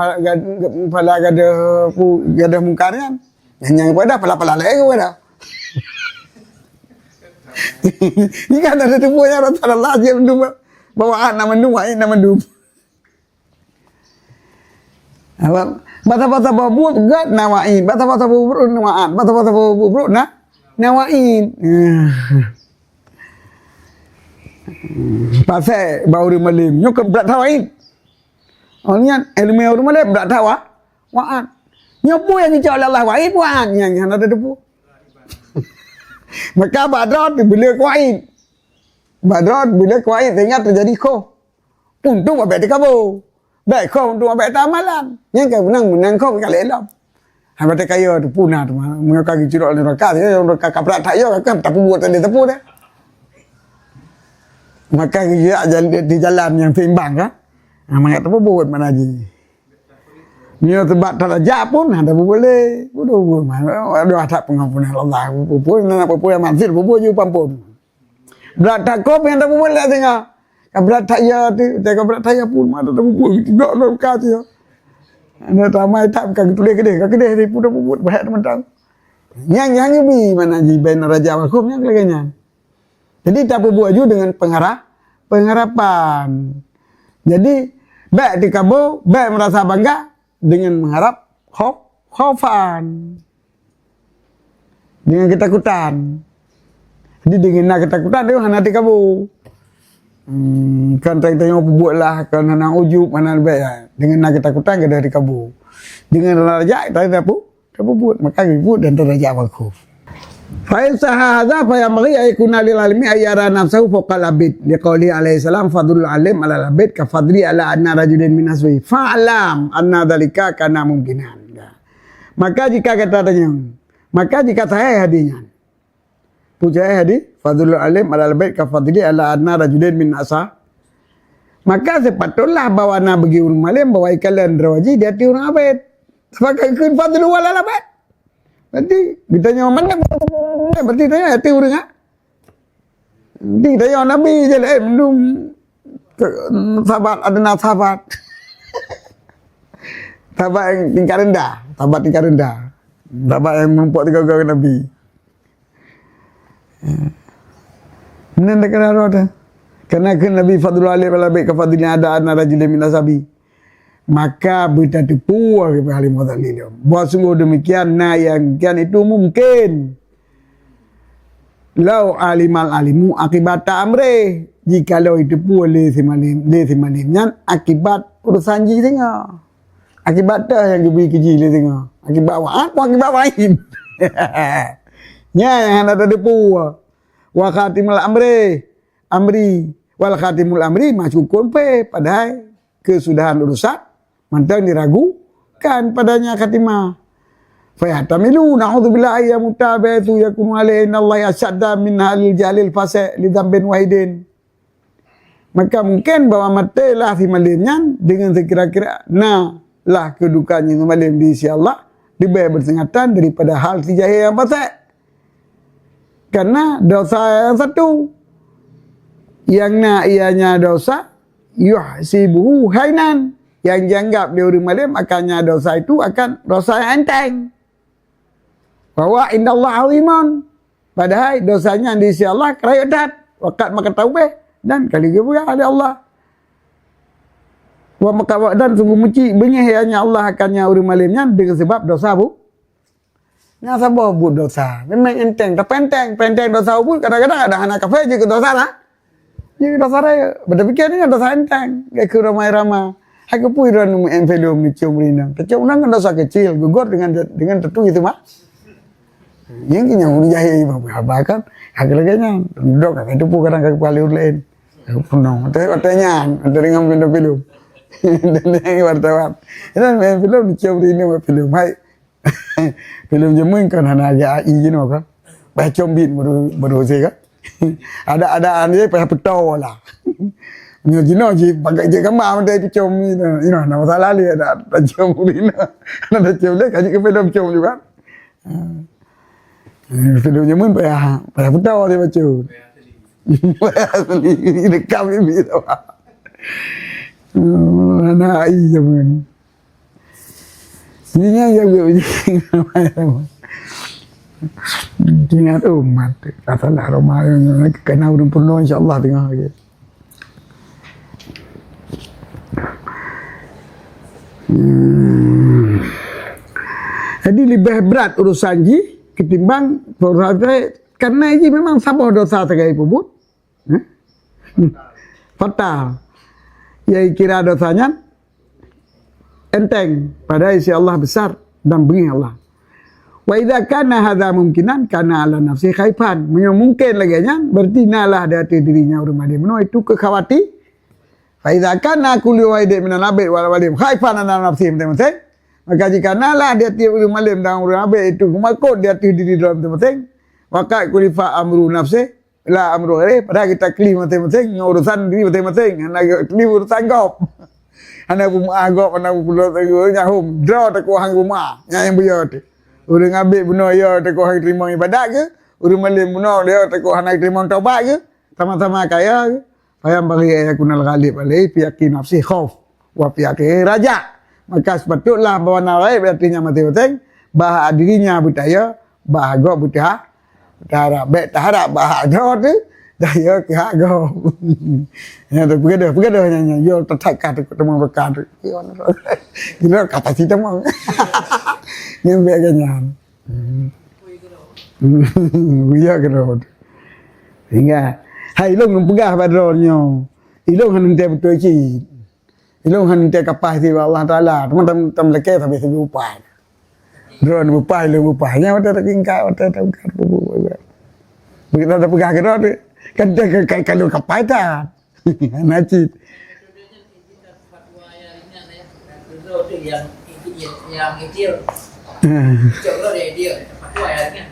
Speaker 1: mungkarnya. Yang pada pala lagi gada. Ini kan ada tipunya Rasulullah dia mendum bawaan nama mendum. Bata-bata babut gad nawain, bata-bata babut nawaan, bata-bata babut nawain. Pasal bauri malim, nyok berat tawain. Orangnya ilmu orang malim berat tawa, waan. Nyopo yang dicak Allah wain waan yang ada depu. Maka badrat bila kuain. Badrat bila kuain tengah terjadi kau. Untung abek dikabur. Baik kau untuk abek tamalan. Yang kau menang kau kali elam. Habis kaya tu punah tu. Mereka kira oleh mereka. Mereka kaprak tak ya. Kan tak buat tadi tepu dah. Maka kira di jalan yang seimbang kan. Mereka tepu buat mana je. Nyo sebab darajat pun ada boleh. Bodoh mana ada tak pengampunan Allah. Pupur nak pupur yang mansir pupur je pampun. Berat tak kau yang tak boleh tengah. Kan berat tak ya tu, tengok berat tak ya pun mana tak pupur. Tidak nak kasih. Ada ramai tak kan tulis kedai, kedai ni pun dah pupur berat teman-teman. Yang ni mana ji ben raja wakum yang laganya. Jadi tak pupur ju dengan pengharapan. Jadi baik dikabul, baik merasa bangga dengan mengharap khaufan. Dengan ketakutan. Jadi dengan ketakutan dia hana dikabul. Kan tengok buatlah kan hana ujub mana baik. Dengan ketakutan kada dikabul. Dengan raja tak ada buat maka ribut dan raja wakuf. Fa in sahadha fa yamghi aykuna lil alimi ayara nafsuhu fawqa al-abid liqauli alaihi salam fadlul alim ala al-abid ka fadli ala anna rajulin min aswi fa'lam anna dhalika kana mungkinan. Maka jika saya hadisnya puja hadis fadlul alim ala al-abid ka fadli ala anna rajulin min asa, maka sepatutlah bawa na bagi orang alim bawa ikalan rawaji dia ti orang abid sebagai kun fadlul ala al-abid. Berarti ditanya mana? Berarti tanya hati orang ah. Nanti tanya Nabi je lah. Belum sahabat ada sahabat. Sahabat yang tingkat rendah. Sahabat tingkat rendah. Sahabat yang mempunyai tiga orang Nabi. Mana nak kena ada? Kerana Nabi Fadlul Alim al-Abid kafadilnya ada anak rajulin min asabi. Maka berita tipu kepada alim wadhalil. Buat sungguh demikian, nah yang kian itu mungkin. Lau alimal alimu akibat amre. Jikalau itu pun lesi malimnya akibat urusan ji tengah. Akibat dah yang diberi keji le tengah. Akibat apa akibat lain. Nya yang ada tipu. Wa khatimul amri wal khatimul amri masukun pe padahal kesudahan urusan mantang diragukan padanya khatimah. Fa yahtamilu na'udzubillahi ya mutabatu yakunu alayna Allah asyadda min halil jalil fasa li dzambin wahidin. Maka mungkin bahawa matilah si malimnya dengan sekira-kira lah kedudukannya malim di sisi Allah dibayar bersengatan daripada hal si jahil yang fasa. Karena dosa yang satu yang ianya dosa yuhsibuhu hainan, yang dianggap dia orang malim akannya dosa itu akan dosa yang enteng. Bahwa indallah azimun, padahal dosanya di sisi Allah kerayadat wakat maka taubah dan kali kedua oleh Allah. Wa maka dan sungguh muci benyahnya Allah akannya orang malimnya dengan sebab dosa bu. Nya sabah bu dosa. Memang enteng, tapi penteng dosa bu kadang-kadang ada anak kafe je ke dosa lah. Jadi dosa raya. Berfikir ni dosa enteng. Gak ke ramai-ramai. Aku pun iran envelop ni cium rina. Kecil orang kan dosa kecil. Gugur dengan tentu itu mah. Yang kini yang udah jahil apa kan? Aku lagi nya. Duduk kakak itu pun kadang kakak paling lain. Aku penuh. Katanya ada dengan film-film. Dan yang wartawan. Itu envelop ni cium rina film. Hai. Film jemuin kan hana aja izin apa? Baca bin baru saya kan. Ada dia payah petau lah. Nyo jino ji pakai je gambar dia picom ni. Ino nama salah dia ada cium urina. Ada cium dia kaji ke film cium juga. Film jemuin payah petau dia baca. Payah sendiri dekam ni tu. Ana ai jemuin. Ini yang begini. Ingat umat katalah Ramadan kena urun penuh insya-Allah tengah lagi. Jadi lebih berat urusan ji ketimbang urusan karena ji memang sabah dosa tegai pubut. Fatal. Ya kira dosanya enteng pada isi Allah besar dan beri Allah. Wa idza kana hadza mungkinan kana ala nafsi khaifan. Mungkin lagi nya berarti nalah di hati dirinya orang malim. Itu kekhawati. Fa idza kana kullu wahidin min al-abid wal malim khaifan ala nafsi masing-masing. Maka jika nalah di hati orang malim dan orang abid itu kemakut di hati diri dalam masing-masing, maka kulifa amru nafsi la amru ghairi. Pada kita kli masing-masing urusan diri masing-masing, nak kli urusan kau. Anak rumah agak anak pulau tu nyahum draw tak hang rumah yang biar tu. Urang ambil benar ya tak hang terima ibadat ke? Urang malim benar dia tak hang terima taubat ke? Sama-sama kaya ke? Payam bagi yakunal ghalib alai fi yaqin nafsi khauf wa fi yaqin raja. Maka sepatutlah bawa narai artinya mati penting bah dirinya budaya bah agak budaya harap baik tak harap bah agak tu daya ke agak. Ya tu begitu nyanyi yo tertakat ketemu berkat. Gila kata si temang. Yang beganya. Iya kerot. Hingga hai long pegah badronyo. Ilong han ente betul ci. Ilong han ente kapas di Allah Taala. Teman-teman tam leke sampai sejupa. Drone bupai lu bupanya ada tingkah ada bukan bubu. Begitu ada pegah kerot kan dia kalau kapaitan. Najib.
Speaker 3: Yang kecil. Coba dia fatwa ya kan.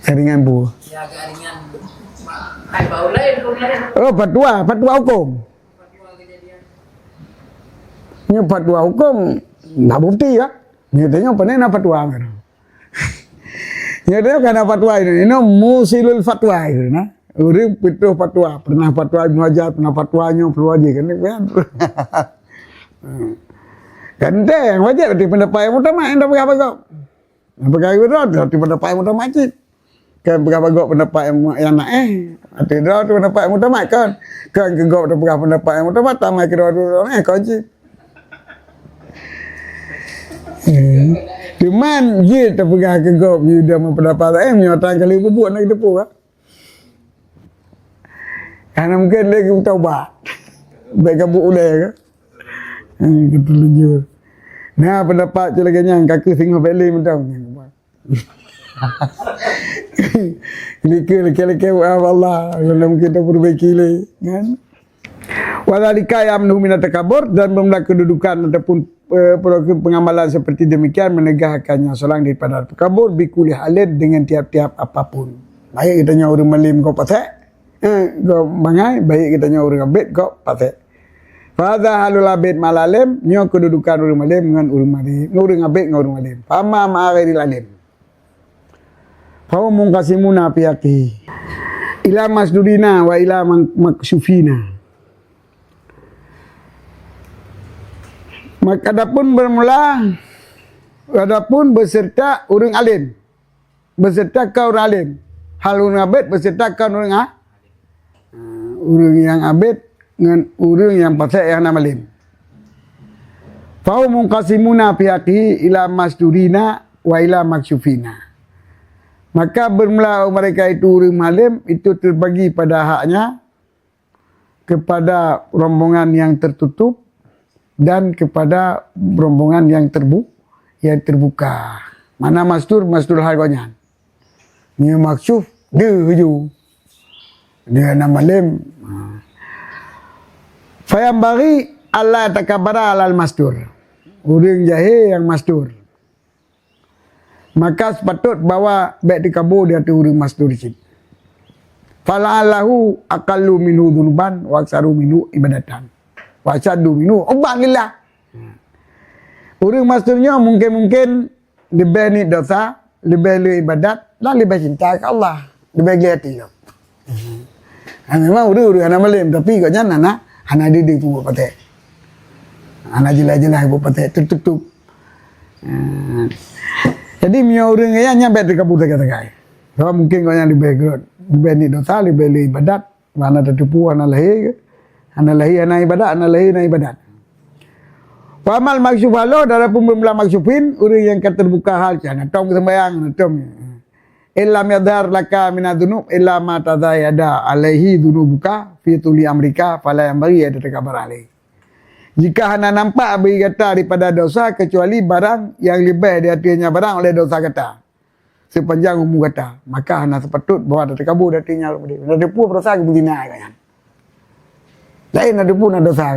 Speaker 1: Ringan bu.
Speaker 3: Ya agak ringan. Hai bau lain kemarin.
Speaker 1: Oh fatwa hukum.
Speaker 3: Fatwa kejadian.
Speaker 1: Ini fatwa hukum nak bukti ya. Ni tengok pernah fatwa kan. Ya dia kan fatwa ini musilul fatwa itu nah. Urip itu fatwa, pernah fatwa Ibnu Hajar, pernah fatwanya Perwaji kan. Kan dia yang wajib di pendapat yang utama yang dah berapa. Berapa itu di pendapat yang utama cik. Kan berapa pendapat yang nak Ati dah tu pendapat yang utama kan. Kan gegok dah berapa pendapat yang utama tamai kira tu kau cik. Cuman je terpegang gegok dia mendapat menyatakan kali bubuk nak depu kan. Karena mungkin dia kita taubat. Baik kabut ulai ke. Kita lejur. Nah pendapat celaganya kaki singa beli mentang. Leke Allah. Kalau kita perbaiki lagi. Kan. Wadhalika yamnuhu minat takabur. Dan memiliki kedudukan ataupun pengamalan seperti demikian menegakkannya seorang daripada takabur. Bikuli halid dengan tiap-tiap apapun. Baik kita nyawa orang malim kau patek. Kau bangai baik kita nyawa orang abid kau patek. Fadha halul abid malalim nyawa kedudukan orang malim dengan orang malim. Orang abid dengan orang malim. Fama ma'aghairil alim. Fahum mungkasimuna piyaki. Ila masdudina wa ila maksufina. Maka adapun beserta orang alim. Beserta kau orang alim. Hal orang abid beserta kau orang orang yang abid dengan orang yang pasal yang nama alim. Fahum mungkasimuna pihaki ila masdurina wa ila maksufina. Maka bermula mereka itu orang alim itu terbagi pada haknya kepada rombongan yang tertutup dan kepada rombongan yang terbuka. Mana masdur harganya. Ni maksuf dia hujung. Dia nama alim. Fayam bagi Allah takabara alal masdur. Orang jahil yang masdur. Maka sepatut bawa baik dikabur dia tu orang masdur sikit. Fala'allahu aqallu minhu dhunuban wa aksaru minhu ibadatan. Wa asyaddu minhu ubban lillah. Orang masdurnya mungkin lebih ni dosa, lebih ibadat dan lebih cinta ke Allah. Lebih hati dia. Memang orang anak malim tapi katnya anak didik pun buat patek. Anak jelas-jelas buat patek tutup. Jadi punya orang yang nyampe di kabut kata-kata. Kalau mungkin kau yang lebih ni dosa, lebih ibadat, mana tertipu, anak lahir, anak ibadat. Pamal maksud Allah dalam pembela maksudin orang yang terbuka hal jangan tong sembayang tong. Illam yadhar laka minadunub illa ma tadayada alaihi dunubuka fi tuli amrika fala yang bagi ada terkabar alaihi. Jika hana nampak bagi kata daripada dosa kecuali barang yang lebih di hatinya barang oleh dosa kata. Sepanjang umur kata, maka hana sepatut bahawa ada terkabur di hatinya. Ada pun dosa kebetina kan. Lain ada pun ada dosa.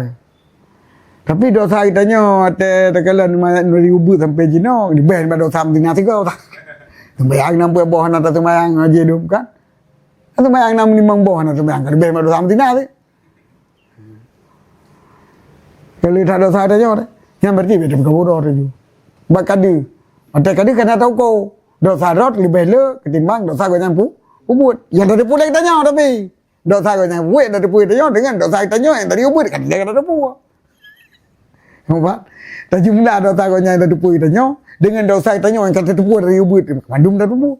Speaker 1: Tapi dosa kitanya ada tekalan dari ubud sampai jino, lebih daripada dosa betina tiga tak. Sembayang nampak bawah nak sembayang aja hidup kan. Sembayang nam limang bawah nak sembayang lebih daripada dosa betina tu. Kalau tak dosa tanya dah. Yang berarti beda bodoh tu. Bak kada. Ada kada kena tahu kau. Dosa rot lebih le ketimbang dosa kau yang ubud. Yang tadi pula tanya tapi dosa kau yang buat tadi pula tanya dengan dosa tanya yang tadi ubud kan dia kena pula. Nampak? Tak jumlah dosa kau yang tadi pula tanya dengan dosa tanya yang kata pula dari ubud. Mandum dah tu.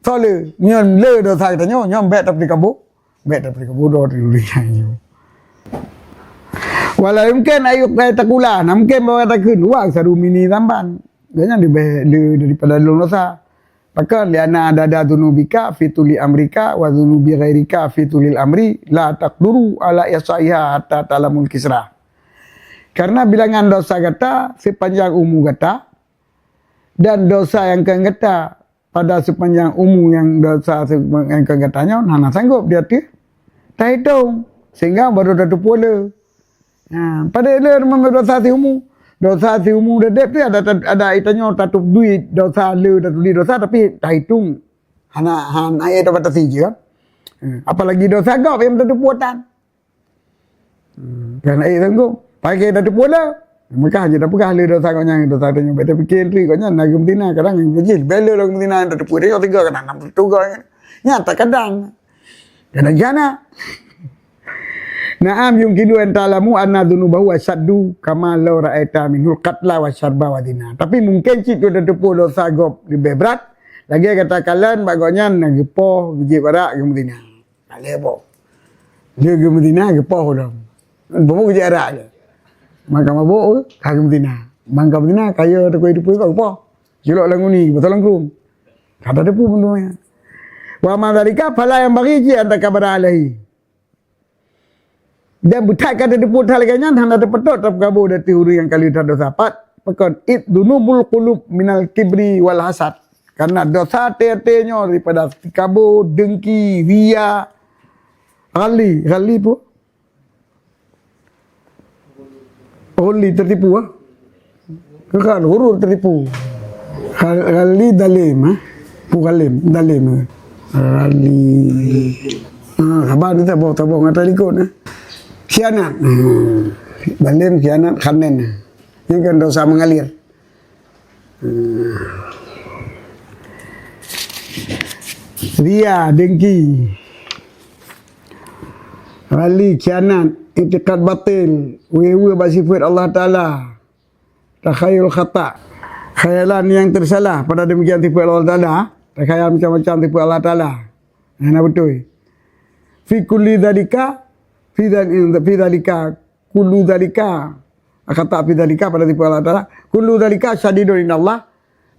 Speaker 1: Soalnya nyon le dosa tanya nyon bet tapi kabur. Bet tapi bodoh tu dia. Walau mungkin ayuk kaya takulah, mungkin bawa takun wang saru mini tamban. Jangan daripada dalam dosa. Maka liana ada dunubika fituli amrika wa dunubi ghairika fitulil amri la taqduru ala yasaiha hatta talamul kisra. Karena bilangan dosa kata sepanjang umur kata dan dosa yang kau kata pada sepanjang umur yang dosa yang kau katanya nana sanggup dia tu. Tak hitung sehingga baru dah pula. Pada dia memang dosa si umur. Dosa si umur dia tu ada itanya tatup duit dosa le tatup duit dosa tapi tak hitung. Hana ayat dapat je kan. Apalagi dosa kau yang tatup buatan. Kan ayat sanggup. Pakai tatup pula. Maka je dah pegah le dosa kau yang dosa tanya. Betul fikir entry kau nya nak kementina kadang yang kecil. Bela lah kementina yang tatup dia kau tiga kadang 60 kan. Nyata kadang. Kadang-kadang. Naam yumkinu an ta'lamu anna dhunubahu asyaddu kama law ra'aita minhul qatla wa syarba wa dina. Tapi mungkin cik tu dah depu dosa gop lebih berat. Lagi kata kalian bagusnya nak gepoh biji barak ke Medina. Tak boleh apa. Dia ke Medina gepoh dah. Bawa biji arak je. Maka mabuk ke Medina. Mangka Medina kaya tu kau depu kau gepoh. Jelok langu ni betul langkrum. Kata depu pun tu. Wa ma dzalika fala yang bagi ji anta kabara alaihi. Dan butak kata deput halaganya hana dapatut tak kabur dari huru yang kali tak dosa pat pakon it dunubul qulub minal kibri wal hasad karena dosa tete-nya daripada kabur dengki ria gali pun oli tertipu kan huruf tertipu gali dalim galim dalim gali kabar kita bawa tabung ngata likut khianat. Dalim khianat khanen. Ini kan dosa mengalir. Ria, dengki. Rali, khianat, i'tiqad batil, wewe bersifat Allah Ta'ala. Takhayul khata. Khayalan yang tersalah pada demikian tipu Allah Ta'ala. Takhayal macam-macam tipu Allah Ta'ala. Yang betul. Fi kulli dhalika fi dzalika kullu dzalika kata fi dzalika pada tipu Allah Taala kullu dzalika syadidun inallah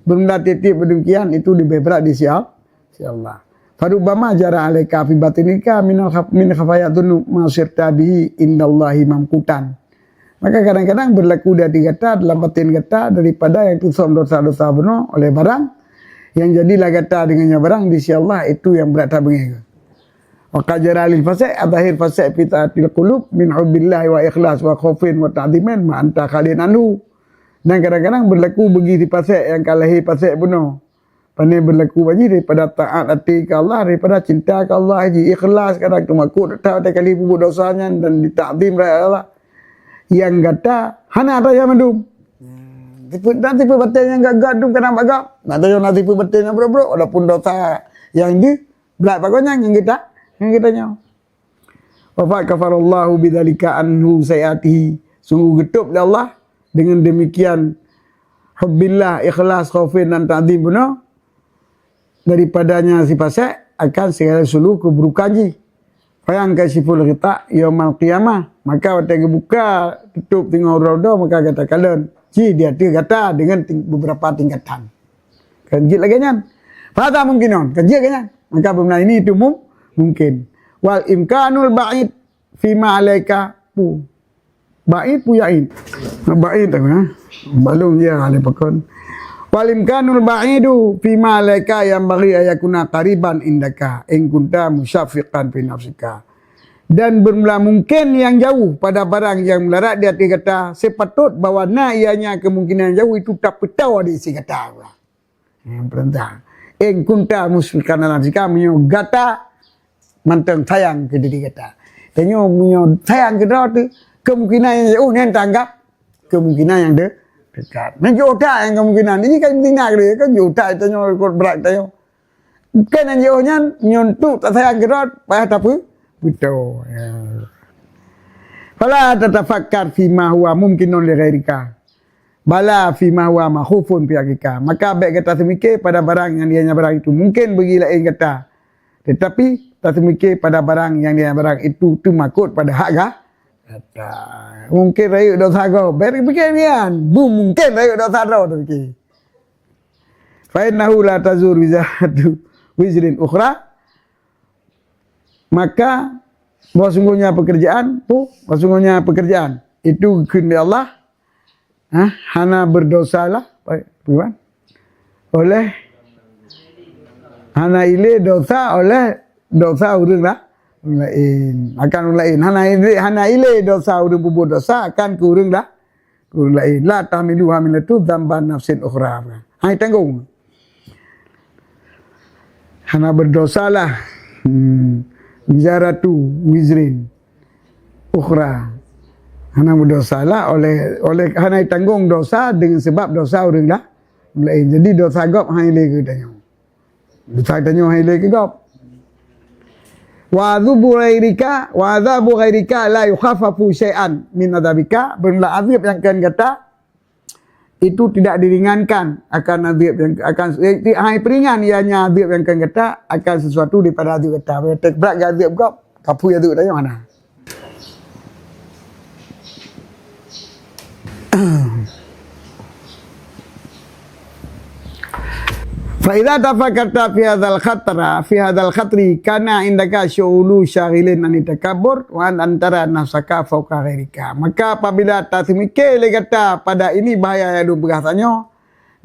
Speaker 1: benda titik demikian itu lebih berat di sisi Allah farubama jara alaika fi batinika min khafayatun ma sirta bihi indallahi mamkutan maka kadang-kadang berlaku dari kata dalam batin kata daripada yang tusam dosa-dosa benar oleh barang yang jadilah kata dengannya barang di sisi Allah itu yang berat tak bengih. Wa qajaralil fasai adahir fasai fi ta'atil qulub min hubbillah wa ikhlas wa khaufin wa ta'dhimin ma anta khalin anhu. Dan kadang-kadang berlaku begitu fasai yang kalahi fasai benar. Pandai berlaku bagi daripada taat hati ke Allah, daripada cinta ke Allah, haji ikhlas kadang kemakut tak ada kali bubuh dosanya dan ditakdim raya Allah. Yang kata hana ada yang mendum. Tipu batin yang gagap dum kena bagap. Nak tahu nak tipu batin yang bro-bro walaupun dosa yang di belak bagusnya yang kita nyaw. Wa kafarallahu bidzalika anhu sayatihi. Sungguh getup oleh Allah dengan demikian hubbillah ikhlas khaufin dan ta'zim benar daripadanya si fasik akan segala seluruh keburukan ji. Fayang kasiful ghita yaumul qiyamah. Maka waktu buka tutup tengok roda maka kata kalian ji dia kata dengan beberapa tingkatan. Kan jid lagi kan. Faham mungkin on. Kan jid kan. Maka benda ini itu mungkin. Wal imkanul ba'id fima alaika pu. Ba'id pu yain. Ba'id tak balung dia ale pakon. Wal imkanul ba'idu fima alaika yang bagi ayakuna qariban indaka in kunta musyafiqan fi nafsika. Dan bermula mungkin yang jauh pada barang yang melarat di hati kata sepatut bahawa ianya kemungkinan jauh itu tak petau di isi kata. Yang perintah. In kunta musyafiqan fi nafsika menyogata manteng sayang ke diri kita. Tengok punya sayang ke dah tu kemungkinan yang jauh ni anda anggap kemungkinan yang dekat. Yang jauh tak yang kemungkinan. Ini kan betina dia kan jauh tak itu nyo ikut berat tayo. Kan yang jauhnya nyontuk tak sayang gerak payah tak apa. Betul. Ya. Fala tatafakkar fi ma huwa mumkinun li ghairika. Bala fi ma huwa mahufun fi hakika. Maka baik kata semikir pada barang yang dia barang itu mungkin bagi lain kata. Tetapi tak semikir pada barang yang dia barang itu makut pada hak kata. Mungkin rayuk dosa kau. Beri fikir kan. Mungkin rayuk dosa kau tu fikir. Fa innahu la tazur wizatu wizrin ukhra. Maka sesungguhnya pekerjaan itu kehendak Allah. Hana berdosalah bagaimana? Oleh hana ile dosa oleh dosa urang lah lain akan lain hana ile dosa urang bubuh dosa akan ke urang lah urang lain la tamilu hamilatu dzamban nafsin ukhra. Hai tanggung hana berdosalah bijaratu wizrin ukhra. Hana berdosalah oleh hana tanggung dosa dengan sebab dosa orang dah lain. Jadi dosa gop hai le ke tanya. Dosa tanya hai le ke gop. Wa adzabu ghairika la yukhaffafu syai'an min adzabika. Bermula azab yang akan kata itu tidak diringankan akan azab yang akan hai peringan ianya azab yang akan kata akan sesuatu daripada azab kata. Tek berat azab gop. Kapu azab tanya mana? Faidah tafakkarta fi hadzal khatri kana indaka syu'ulu syaghilin an takabbur wa antara nafsaka fauqa ghairika. Maka apabila tak semikir le kata pada ini bahaya yang berasanya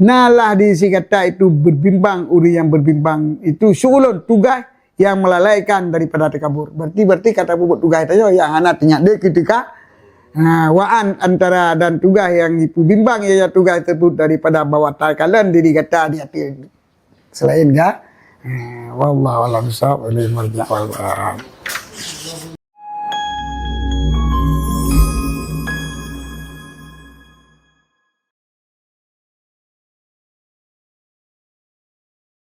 Speaker 1: nalah diisi kata itu berbimbang uri yang berbimbang itu syu'ulun tugas yang melalaikan daripada takabur. Berarti kata bubut tugas itu yang anak tinyak dia ketika waan antara dan tugas yang itu bimbang ia tugas tersebut daripada bawa takalan diri kata dia selain wallahu a'lam bishawab.